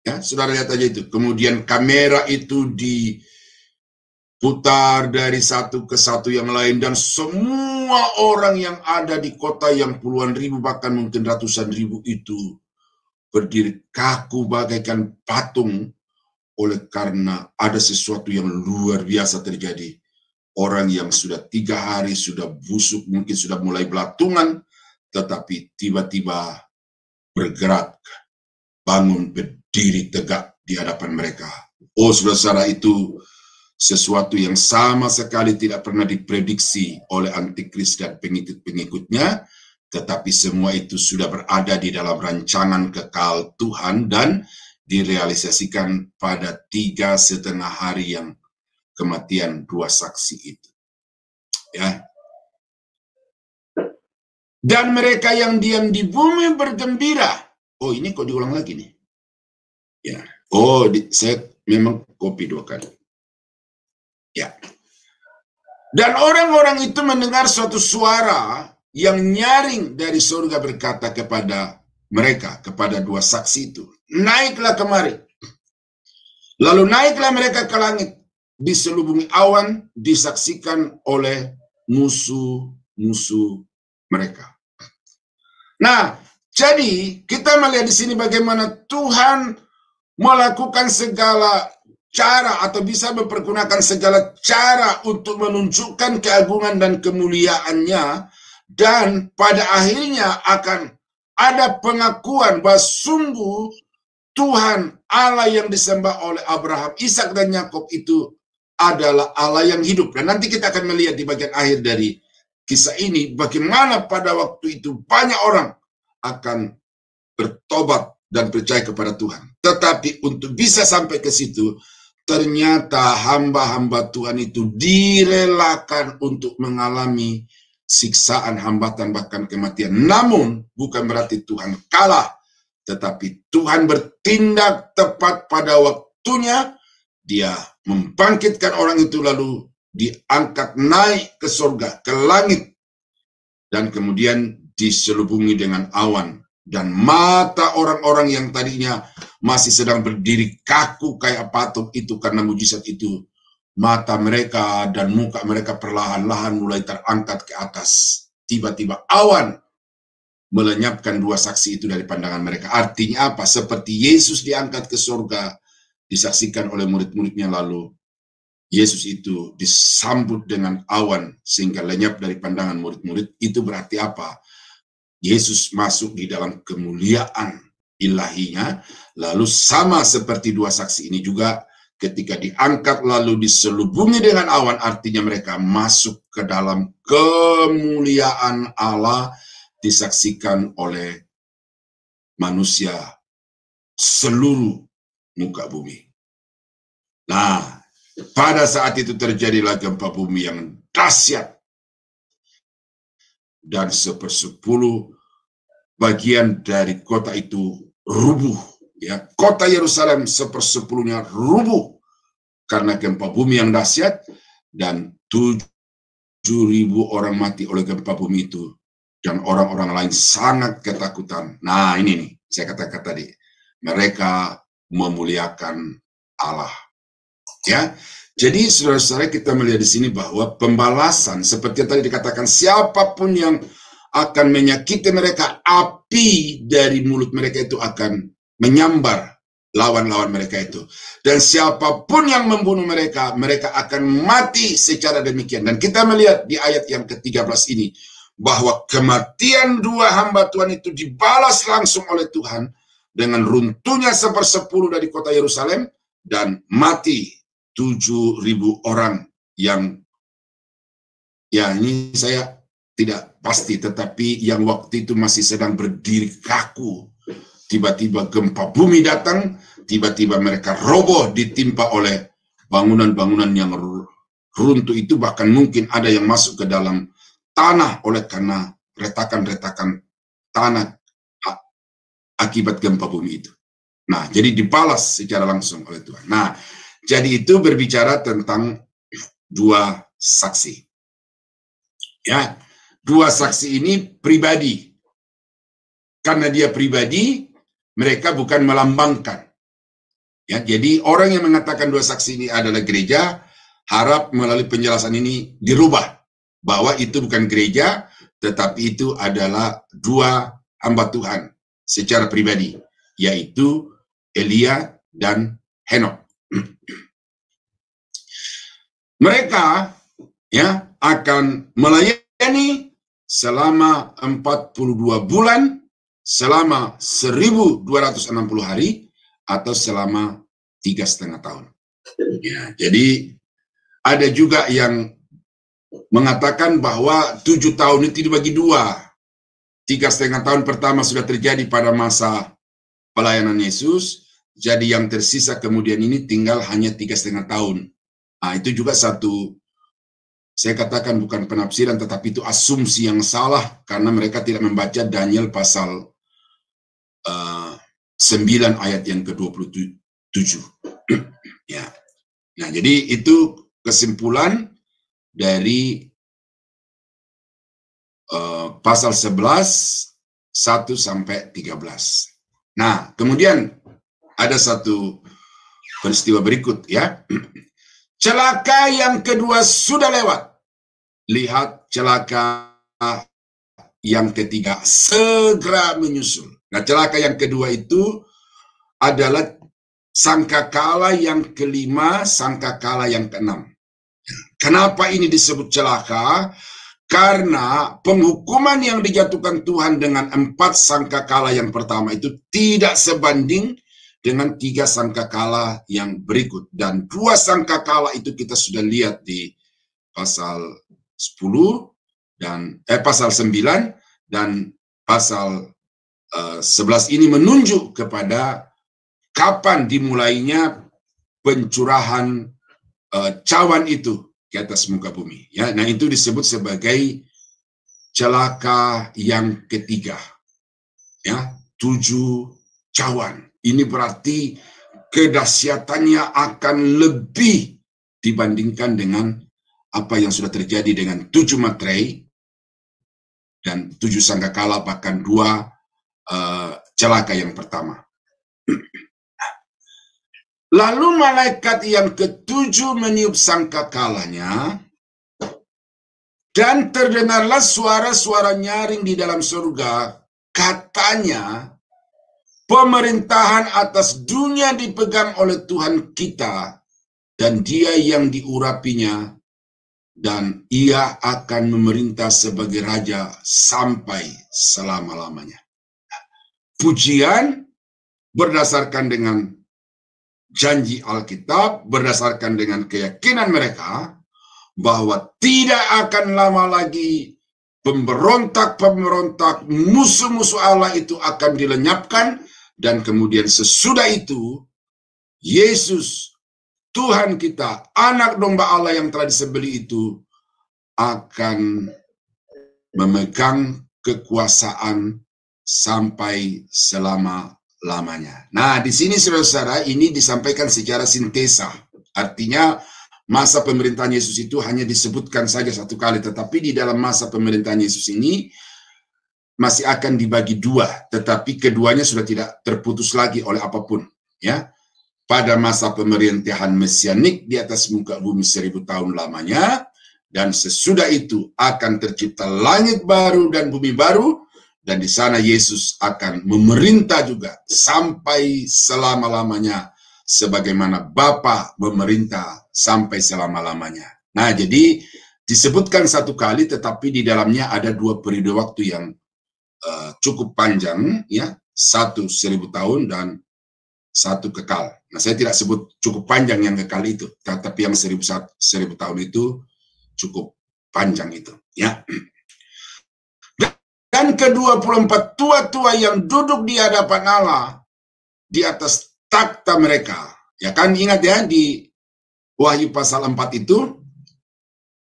Ya, saudara lihat aja itu. Kemudian kamera itu diputar dari satu ke satu yang lain dan semua orang yang ada di kota yang puluhan ribu bahkan mungkin ratusan ribu itu berdiri kaku bagaikan patung oleh karena ada sesuatu yang luar biasa terjadi. Orang yang sudah 3 hari sudah busuk, mungkin sudah mulai belatungan, tetapi tiba-tiba bergerak, bangun, berdiri tegak di hadapan mereka. Oh, saudara-saudara, itu sesuatu yang sama sekali tidak pernah diprediksi oleh antikris dan pengikut-pengikutnya, tetapi semua itu sudah berada di dalam rancangan kekal Tuhan dan direalisasikan pada 3,5 hari yang kematian dua saksi itu. Ya. Dan mereka yang diam di bumi bergembira. Oh, ini kok diulang lagi nih. Ya. Oh, saya memang copy 2 kali. Ya. Dan orang-orang itu mendengar suatu suara yang nyaring dari surga berkata kepada mereka, kepada dua saksi itu, naiklah kemari. Lalu naiklah mereka ke langit. Diselubungi awan, disaksikan oleh musuh-musuh mereka. Nah, jadi kita melihat di sini bagaimana Tuhan melakukan segala cara atau bisa mempergunakan segala cara untuk menunjukkan keagungan dan kemuliaannya, dan pada akhirnya akan ada pengakuan bahwa sungguh Tuhan Allah yang disembah oleh Abraham, Ishak dan Yakub itu adalah Allah yang hidup. Dan nanti kita akan melihat di bagian akhir dari kisah ini bagaimana pada waktu itu banyak orang akan bertobat dan percaya kepada Tuhan. Tetapi untuk bisa sampai ke situ, ternyata hamba-hamba Tuhan itu direlakan untuk mengalami siksaan, hambatan, bahkan kematian. Namun bukan berarti Tuhan kalah, tetapi Tuhan bertindak tepat pada waktunya. Dia membangkitkan orang itu lalu diangkat naik ke surga, ke langit, dan kemudian diselubungi dengan awan. Dan mata orang-orang yang tadinya masih sedang berdiri kaku kayak patung itu karena mujizat itu, mata mereka dan muka mereka perlahan-lahan mulai terangkat ke atas. Tiba-tiba awan melenyapkan dua saksi itu dari pandangan mereka. Artinya apa? Seperti Yesus diangkat ke surga, disaksikan oleh murid-muridnya, lalu Yesus itu disambut dengan awan sehingga lenyap dari pandangan murid-murid. Itu berarti apa? Yesus masuk di dalam kemuliaan ilahinya, lalu sama seperti dua saksi ini juga ketika diangkat lalu diselubungi dengan awan, artinya mereka masuk ke dalam kemuliaan Allah, disaksikan oleh manusia seluruh muka bumi. Nah, pada saat itu terjadilah gempa bumi yang dahsyat, dan 1/10 bagian dari kota itu rubuh. Ya, kota Yerusalem 1/10-nya rubuh karena gempa bumi yang dahsyat, dan 7.000 orang mati oleh gempa bumi itu, dan orang-orang lain sangat ketakutan. Nah, ini nih saya katakan tadi, mereka memuliakan Allah. Ya, jadi saudara-saudara, kita melihat di sini bahwa pembalasan seperti yang tadi dikatakan, siapapun yang akan menyakiti mereka, api dari mulut mereka itu akan menyambar lawan-lawan mereka itu. Dan siapapun yang membunuh mereka, mereka akan mati secara demikian. Dan kita melihat di ayat yang ke-13 ini, bahwa kematian dua hamba Tuhan itu dibalas langsung oleh Tuhan dengan runtuhnya 1/10 dari kota Yerusalem, dan mati 7.000 orang yang, ya ini saya tidak pasti, tetapi yang waktu itu masih sedang berdiri kaku. Tiba-tiba gempa bumi datang, tiba-tiba mereka roboh ditimpa oleh bangunan-bangunan yang runtuh itu, bahkan mungkin ada yang masuk ke dalam tanah oleh karena retakan-retakan tanah akibat gempa bumi itu. Nah, jadi dibalas secara langsung oleh Tuhan. Nah, jadi itu berbicara tentang dua saksi. Ya, dua saksi ini pribadi. Karena dia pribadi, mereka bukan melambangkan. Ya, jadi orang yang mengatakan dua saksi ini adalah gereja, harap melalui penjelasan ini dirubah bahwa itu bukan gereja, tetapi itu adalah dua hamba Tuhan secara pribadi, yaitu Elia dan Henok. Mereka ya akan melayani selama 42 bulan, selama 1.260 hari, atau selama 3,5 tahun. Ya, jadi ada juga yang mengatakan bahwa 7 tahun itu dibagi dua. 3,5 tahun pertama sudah terjadi pada masa pelayanan Yesus, jadi yang tersisa kemudian ini tinggal hanya 3,5 tahun. Nah, itu juga satu, saya katakan bukan penafsiran, tetapi itu asumsi yang salah, karena mereka tidak membaca Daniel pasal 9 ayat yang ke-27. Ya. Nah, jadi itu kesimpulan dari pasal 11, 1 sampai 13. Nah, kemudian ada satu peristiwa berikut ya. Celaka yang kedua sudah lewat. Lihat, celaka yang ketiga segera menyusul. Nah, celaka yang kedua itu adalah sangkakala yang kelima, sangkakala yang keenam. Kenapa ini disebut celaka? Karena penghukuman yang dijatuhkan Tuhan dengan 4 sangkakala yang pertama itu tidak sebanding dengan 3 sangkakala yang berikut. Dan 2 sangkakala itu kita sudah lihat di pasal 10 dan pasal 9 dan pasal 11 ini menunjuk kepada kapan dimulainya pencurahan cawan itu ke atas muka bumi. Ya, nah itu disebut sebagai celaka yang ketiga. Ya, 7 cawan. Ini berarti kedahsyatannya akan lebih dibandingkan dengan apa yang sudah terjadi dengan 7 materai dan 7 sangkakala, bahkan 2 celaka yang pertama. Lalu malaikat yang ke-7 meniup sangkakalanya, dan terdengarlah suara-suara nyaring di dalam surga, katanya, pemerintahan atas dunia dipegang oleh Tuhan kita, dan Dia yang diurapinya, dan Ia akan memerintah sebagai Raja sampai selama-lamanya. Pujian berdasarkan dengan janji Alkitab, berdasarkan dengan keyakinan mereka, bahwa tidak akan lama lagi pemberontak-pemberontak, musuh-musuh Allah itu akan dilenyapkan, dan kemudian sesudah itu, Yesus, Tuhan kita, anak domba Allah yang telah disembelih itu, akan memegang kekuasaan sampai selama-lamanya. Nah, di sini saudara-saudara, ini disampaikan secara sintesa. Artinya, masa pemerintahan Yesus itu hanya disebutkan saja 1 kali, tetapi di dalam masa pemerintahan Yesus ini masih akan dibagi 2, tetapi keduanya sudah tidak terputus lagi oleh apapun. Ya, pada masa pemerintahan mesianik di atas muka bumi 1000 tahun lamanya, dan sesudah itu akan tercipta langit baru dan bumi baru, dan di sana Yesus akan memerintah juga sampai selama-lamanya, sebagaimana Bapa memerintah sampai selama-lamanya. Nah, jadi disebutkan 1 kali, tetapi di dalamnya ada 2 periode waktu yang cukup panjang, ya, 1 1000 tahun dan 1 kekal. Nah, saya tidak sebut cukup panjang yang kekal itu, tetapi yang 1000 tahun itu cukup panjang itu, ya. Dan ke-24 tua-tua yang duduk di hadapan Allah di atas takhta mereka. Ya kan, ingat ya, di Wahyu pasal 4 itu,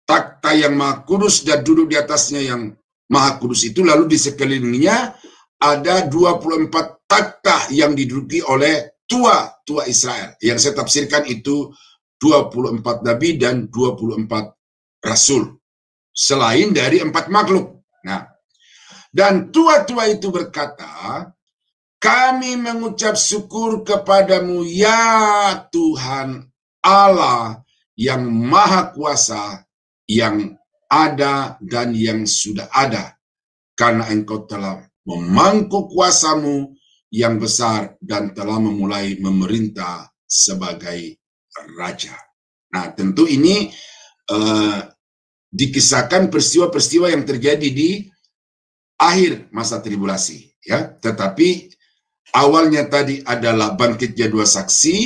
takhta yang maha kudus dan duduk di atasnya yang maha kudus itu, lalu di sekelilingnya ada 24 takhta yang diduduki oleh tua-tua Israel. Yang saya tafsirkan itu 24 nabi dan 24 rasul, selain dari 4 makhluk. Nah, dan tua-tua itu berkata, kami mengucap syukur kepadamu ya Tuhan Allah yang maha kuasa, yang ada dan yang sudah ada, karena engkau telah memangku kuasamu yang besar dan telah memulai memerintah sebagai raja. Nah, tentu ini dikisahkan peristiwa-peristiwa yang terjadi di akhir masa tribulasi, ya. Tetapi awalnya tadi adalah bangkitnya 2 saksi,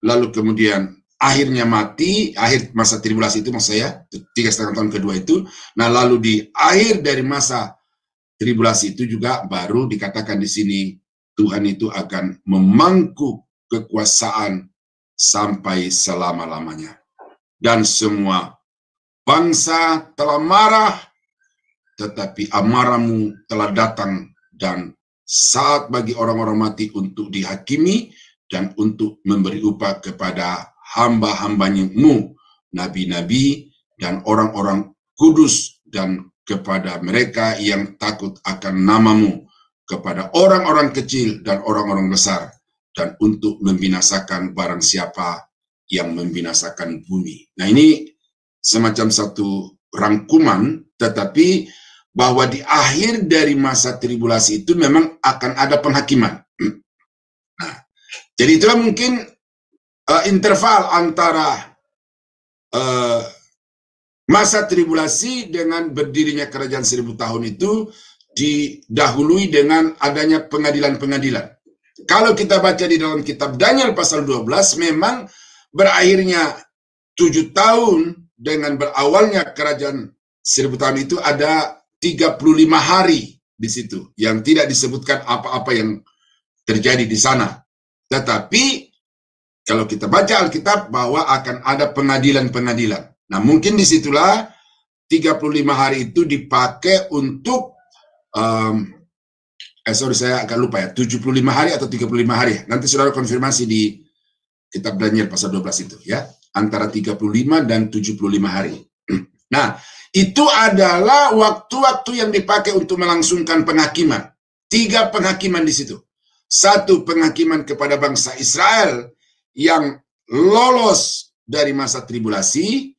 lalu kemudian akhirnya mati, akhir masa tribulasi itu maksud saya 3,5 tahun kedua itu. Nah, lalu di akhir dari masa tribulasi itu juga baru dikatakan di sini Tuhan itu akan memangku kekuasaan sampai selama-lamanya. Dan semua bangsa telah marah, tetapi amarahmu telah datang, dan saat bagi orang-orang mati untuk dihakimi dan untuk memberi upah kepada hamba-hambamu, nabi-nabi dan orang-orang kudus, dan kepada mereka yang takut akan namamu, kepada orang-orang kecil dan orang-orang besar, dan untuk membinasakan barang siapa yang membinasakan bumi. Nah, ini semacam satu rangkuman, tetapi bahwa di akhir dari masa tribulasi itu memang akan ada penghakiman. Nah, jadi itulah mungkin interval antara masa tribulasi dengan berdirinya kerajaan 1000 tahun itu didahului dengan adanya pengadilan-pengadilan. Kalau kita baca di dalam kitab Daniel pasal 12, memang berakhirnya 7 tahun dengan berawalnya kerajaan 1000 tahun itu ada 35 hari di situ yang tidak disebutkan apa-apa yang terjadi di sana. Tetapi kalau kita baca Alkitab bahwa akan ada pengadilan-pengadilan. Nah, mungkin disitulah 35 hari itu dipakai untuk saya agak lupa ya, 75 hari atau 35 hari. Nanti saudara konfirmasi di kitab Daniel pasal 12 itu ya, antara 35 dan 75 hari. Nah, itu adalah waktu-waktu yang dipakai untuk melangsungkan penghakiman. 3 penghakiman di situ. 1 penghakiman kepada bangsa Israel yang lolos dari masa tribulasi.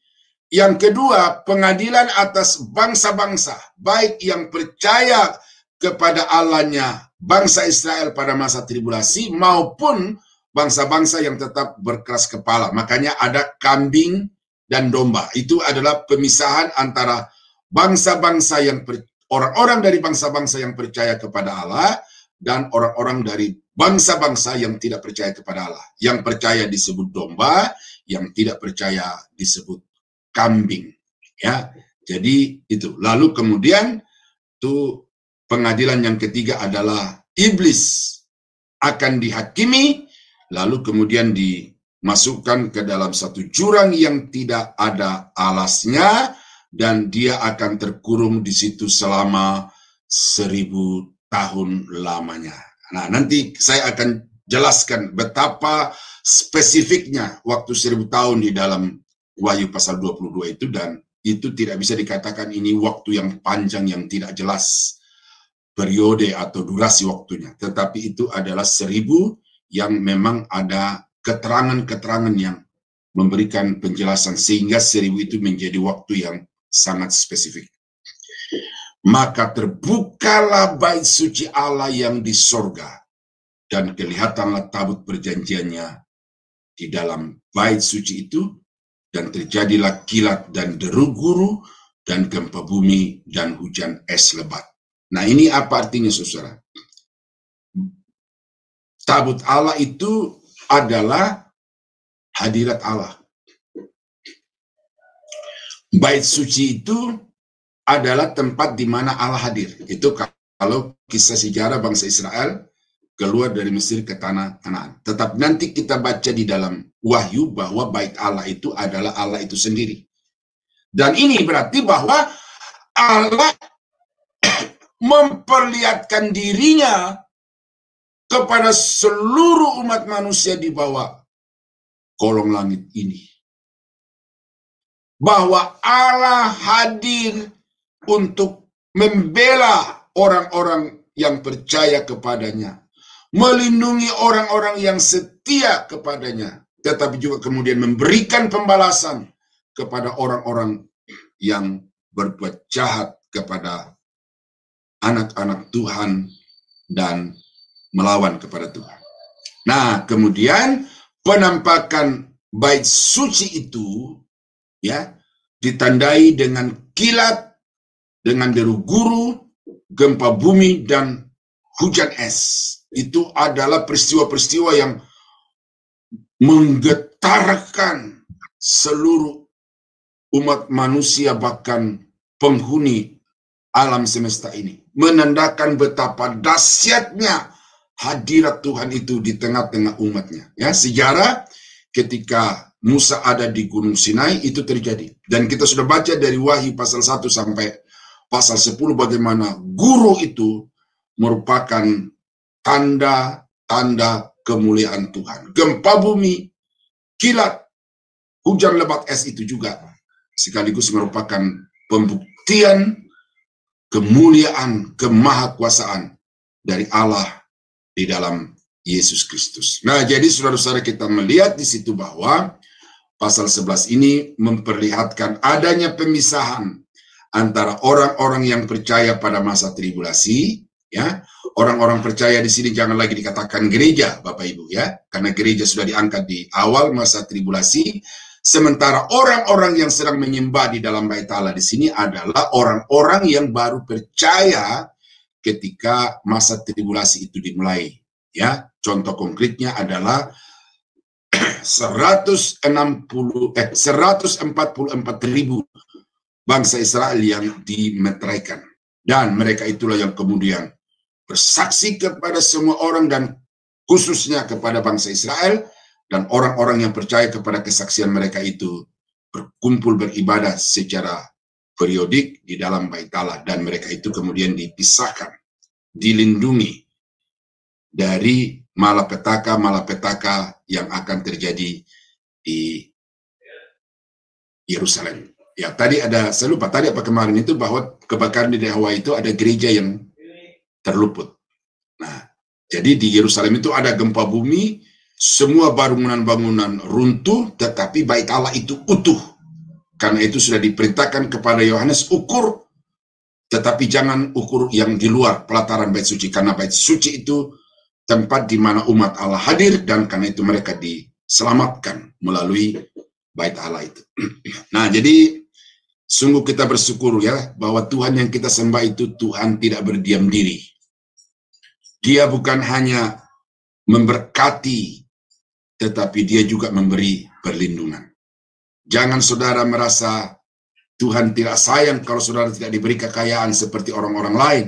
Yang kedua, pengadilan atas bangsa-bangsa, baik yang percaya kepada Allahnya bangsa Israel pada masa tribulasi maupun bangsa-bangsa yang tetap berkeras kepala. Makanya ada kambing dan domba. Itu adalah pemisahan antara bangsa-bangsa yang orang-orang dari bangsa-bangsa yang percaya kepada Allah dan orang-orang dari bangsa-bangsa yang tidak percaya kepada Allah. Yang percaya disebut domba, yang tidak percaya disebut kambing. Ya, jadi itu. Lalu kemudian tuh pengadilan yang ketiga adalah iblis akan dihakimi, lalu kemudian dimasukkan ke dalam satu jurang yang tidak ada alasnya, dan dia akan terkurung di situ selama 1000 tahun lamanya. Nah, nanti saya akan jelaskan betapa spesifiknya waktu 1000 tahun di dalam Wahyu pasal 22 itu, dan itu tidak bisa dikatakan ini waktu yang panjang yang tidak jelas periode atau durasi waktunya, tetapi itu adalah 1000 yang memang ada keterangan-keterangan yang memberikan penjelasan sehingga 1000 itu menjadi waktu yang sangat spesifik. Maka terbukalah bait suci Allah yang di sorga, dan kelihatanlah tabut perjanjiannya di dalam bait suci itu, dan terjadilah kilat dan deru guru dan gempa bumi dan hujan es lebat. Nah, ini apa artinya, saudara? Tabut Allah itu adalah hadirat Allah. Bait suci itu adalah tempat di mana Allah hadir. Itu kalau kisah sejarah bangsa Israel keluar dari Mesir ke tanah Kanaan. Tetap nanti kita baca di dalam Wahyu bahwa bait Allah itu adalah Allah itu sendiri. Dan ini berarti bahwa Allah memperlihatkan dirinya kepada seluruh umat manusia di bawah kolong langit ini. Bahwa Allah hadir untuk membela orang-orang yang percaya kepadanya, melindungi orang-orang yang setia kepadanya, tetapi juga kemudian memberikan pembalasan kepada orang-orang yang berbuat jahat kepada anak-anak Tuhan dan melawan kepada Tuhan. Nah, kemudian penampakan bait suci itu ya ditandai dengan kilat, dengan deru guru, gempa bumi, dan hujan es. Itu adalah peristiwa-peristiwa yang menggetarkan seluruh umat manusia, bahkan penghuni alam semesta ini. Menandakan betapa dahsyatnya hadirat Tuhan itu di tengah-tengah umatnya. Ya, sejarah ketika Musa ada di Gunung Sinai itu terjadi. Dan kita sudah baca dari Wahyu pasal 1 sampai pasal 10 bagaimana guru itu merupakan tanda-tanda kemuliaan Tuhan. Gempa bumi, kilat, hujan lebat es itu juga sekaligus merupakan pembuktian kemuliaan, kemahakuasaan dari Allah di dalam Yesus Kristus. Nah, jadi saudara-saudara, kita melihat di situ bahwa pasal 11 ini memperlihatkan adanya pemisahan antara orang-orang yang percaya pada masa tribulasi, ya. Orang-orang percaya di sini jangan lagi dikatakan gereja, Bapak Ibu, ya, karena gereja sudah diangkat di awal masa tribulasi. Sementara orang-orang yang sedang menyembah di dalam bait Allah di sini adalah orang-orang yang baru percaya ketika masa tribulasi itu dimulai. Ya, contoh konkretnya adalah 144.000 bangsa Israel yang dimeteraikan, dan mereka itulah yang kemudian bersaksi kepada semua orang dan khususnya kepada bangsa Israel, dan orang-orang yang percaya kepada kesaksian mereka itu berkumpul beribadah secara periodik di dalam bait Allah, dan mereka itu kemudian dipisahkan, dilindungi dari malapetaka yang akan terjadi di Yerusalem. Ya, tadi saya lupa tadi apa kemarin itu, bahwa kebakaran di Hawaii itu ada gereja yang terluput. Nah, jadi di Yerusalem itu ada gempa bumi, semua bangunan-bangunan runtuh, tetapi bait Allah itu utuh. Karena itu sudah diperintahkan kepada Yohanes, ukur, tetapi jangan ukur yang di luar pelataran bait suci, karena bait suci itu tempat di mana umat Allah hadir, dan karena itu mereka diselamatkan melalui bait Allah itu. Nah, jadi sungguh kita bersyukur ya, bahwa Tuhan yang kita sembah itu Tuhan tidak berdiam diri. Dia bukan hanya memberkati, tetapi dia juga memberi perlindungan. Jangan saudara merasa Tuhan tidak sayang kalau saudara tidak diberi kekayaan seperti orang-orang lain.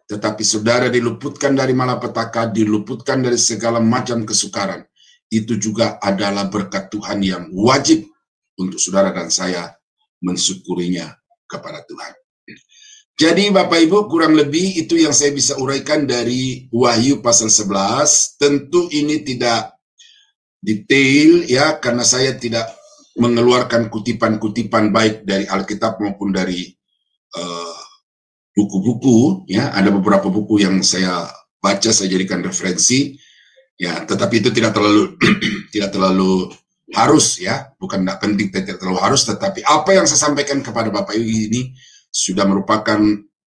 Tetapi saudara diluputkan dari malapetaka, diluputkan dari segala macam kesukaran. Itu juga adalah berkat Tuhan yang wajib untuk saudara dan saya mensyukurinya kepada Tuhan. Jadi Bapak Ibu, kurang lebih itu yang saya bisa uraikan dari Wahyu pasal 11. Tentu ini tidak detail ya, karena saya tidak mengeluarkan kutipan-kutipan baik dari Alkitab maupun dari buku-buku ya. Ada beberapa buku yang saya baca, saya jadikan referensi ya, tetapi itu tidak terlalu tidak terlalu harus ya, bukan tidak penting, tidak terlalu harus, tetapi apa yang saya sampaikan kepada Bapak Ibu ini sudah merupakan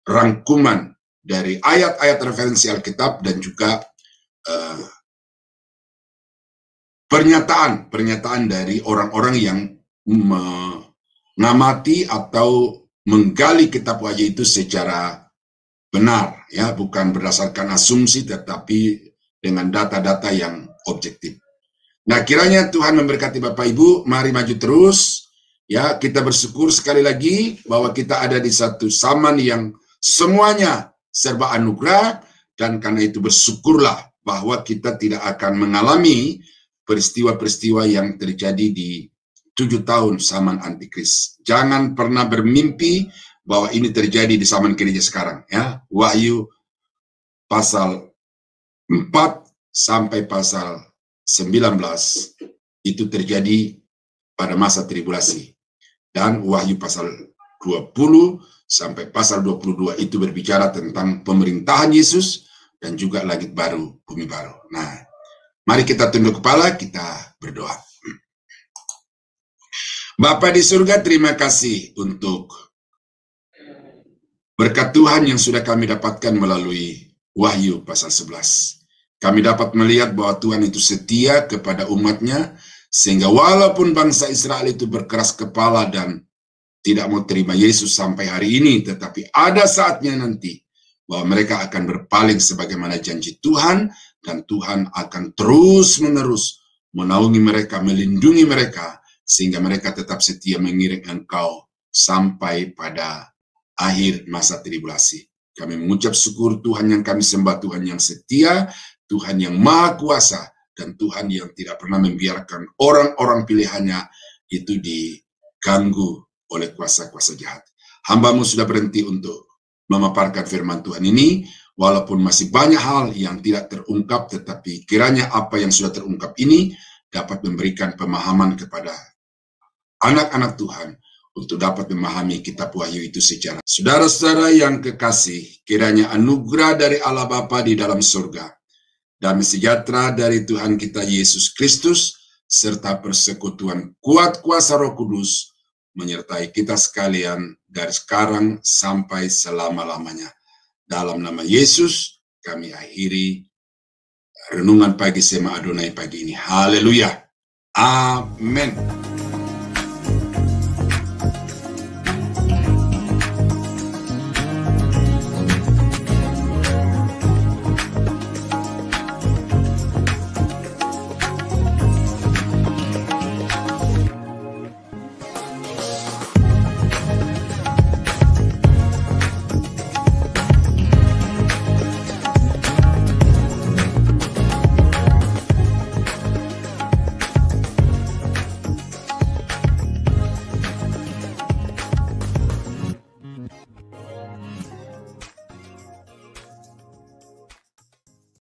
rangkuman dari ayat-ayat referensi Alkitab dan juga pernyataan dari orang-orang yang mengamati atau menggali kitab Wahyu itu secara benar ya, bukan berdasarkan asumsi tetapi dengan data-data yang objektif. Nah, kiranya Tuhan memberkati Bapak Ibu. Mari maju terus ya, kita bersyukur sekali lagi bahwa kita ada di satu zaman yang semuanya serba anugerah, dan karena itu bersyukurlah bahwa kita tidak akan mengalami peristiwa-peristiwa yang terjadi di 7 tahun zaman antikris. Jangan pernah bermimpi bahwa ini terjadi di zaman gereja sekarang ya. Wahyu pasal 4 sampai pasal 19 itu terjadi pada masa tribulasi, dan Wahyu pasal 20 sampai pasal 22 itu berbicara tentang pemerintahan Yesus dan juga langit baru, bumi baru. Nah, mari kita tunduk kepala, kita berdoa. Bapa di surga, terima kasih untuk berkat Tuhan yang sudah kami dapatkan melalui Wahyu pasal 11. Kami dapat melihat bahwa Tuhan itu setia kepada umatnya, sehingga walaupun bangsa Israel itu berkeras kepala dan tidak mau terima Yesus sampai hari ini, tetapi ada saatnya nanti bahwa mereka akan berpaling sebagaimana janji Tuhan, dan Tuhan akan terus-menerus menaungi mereka, melindungi mereka, sehingga mereka tetap setia mengiring Engkau sampai pada akhir masa tribulasi. Kami mengucap syukur Tuhan yang kami sembah, Tuhan yang setia, Tuhan yang maha kuasa, dan Tuhan yang tidak pernah membiarkan orang-orang pilihannya itu diganggu oleh kuasa-kuasa jahat. Hamba-Mu sudah berhenti untuk memaparkan firman Tuhan ini, walaupun masih banyak hal yang tidak terungkap, tetapi kiranya apa yang sudah terungkap ini dapat memberikan pemahaman kepada anak-anak Tuhan untuk dapat memahami kitab Wahyu itu secara. Saudara-saudara yang kekasih, kiranya anugerah dari Allah Bapa di dalam surga, damai sejahtera dari Tuhan kita Yesus Kristus, serta persekutuan kuat kuasa Roh Kudus menyertai kita sekalian dari sekarang sampai selama-lamanya. Dalam nama Yesus, kami akhiri renungan pagi Sema Adonai pagi ini. Haleluya. Amin.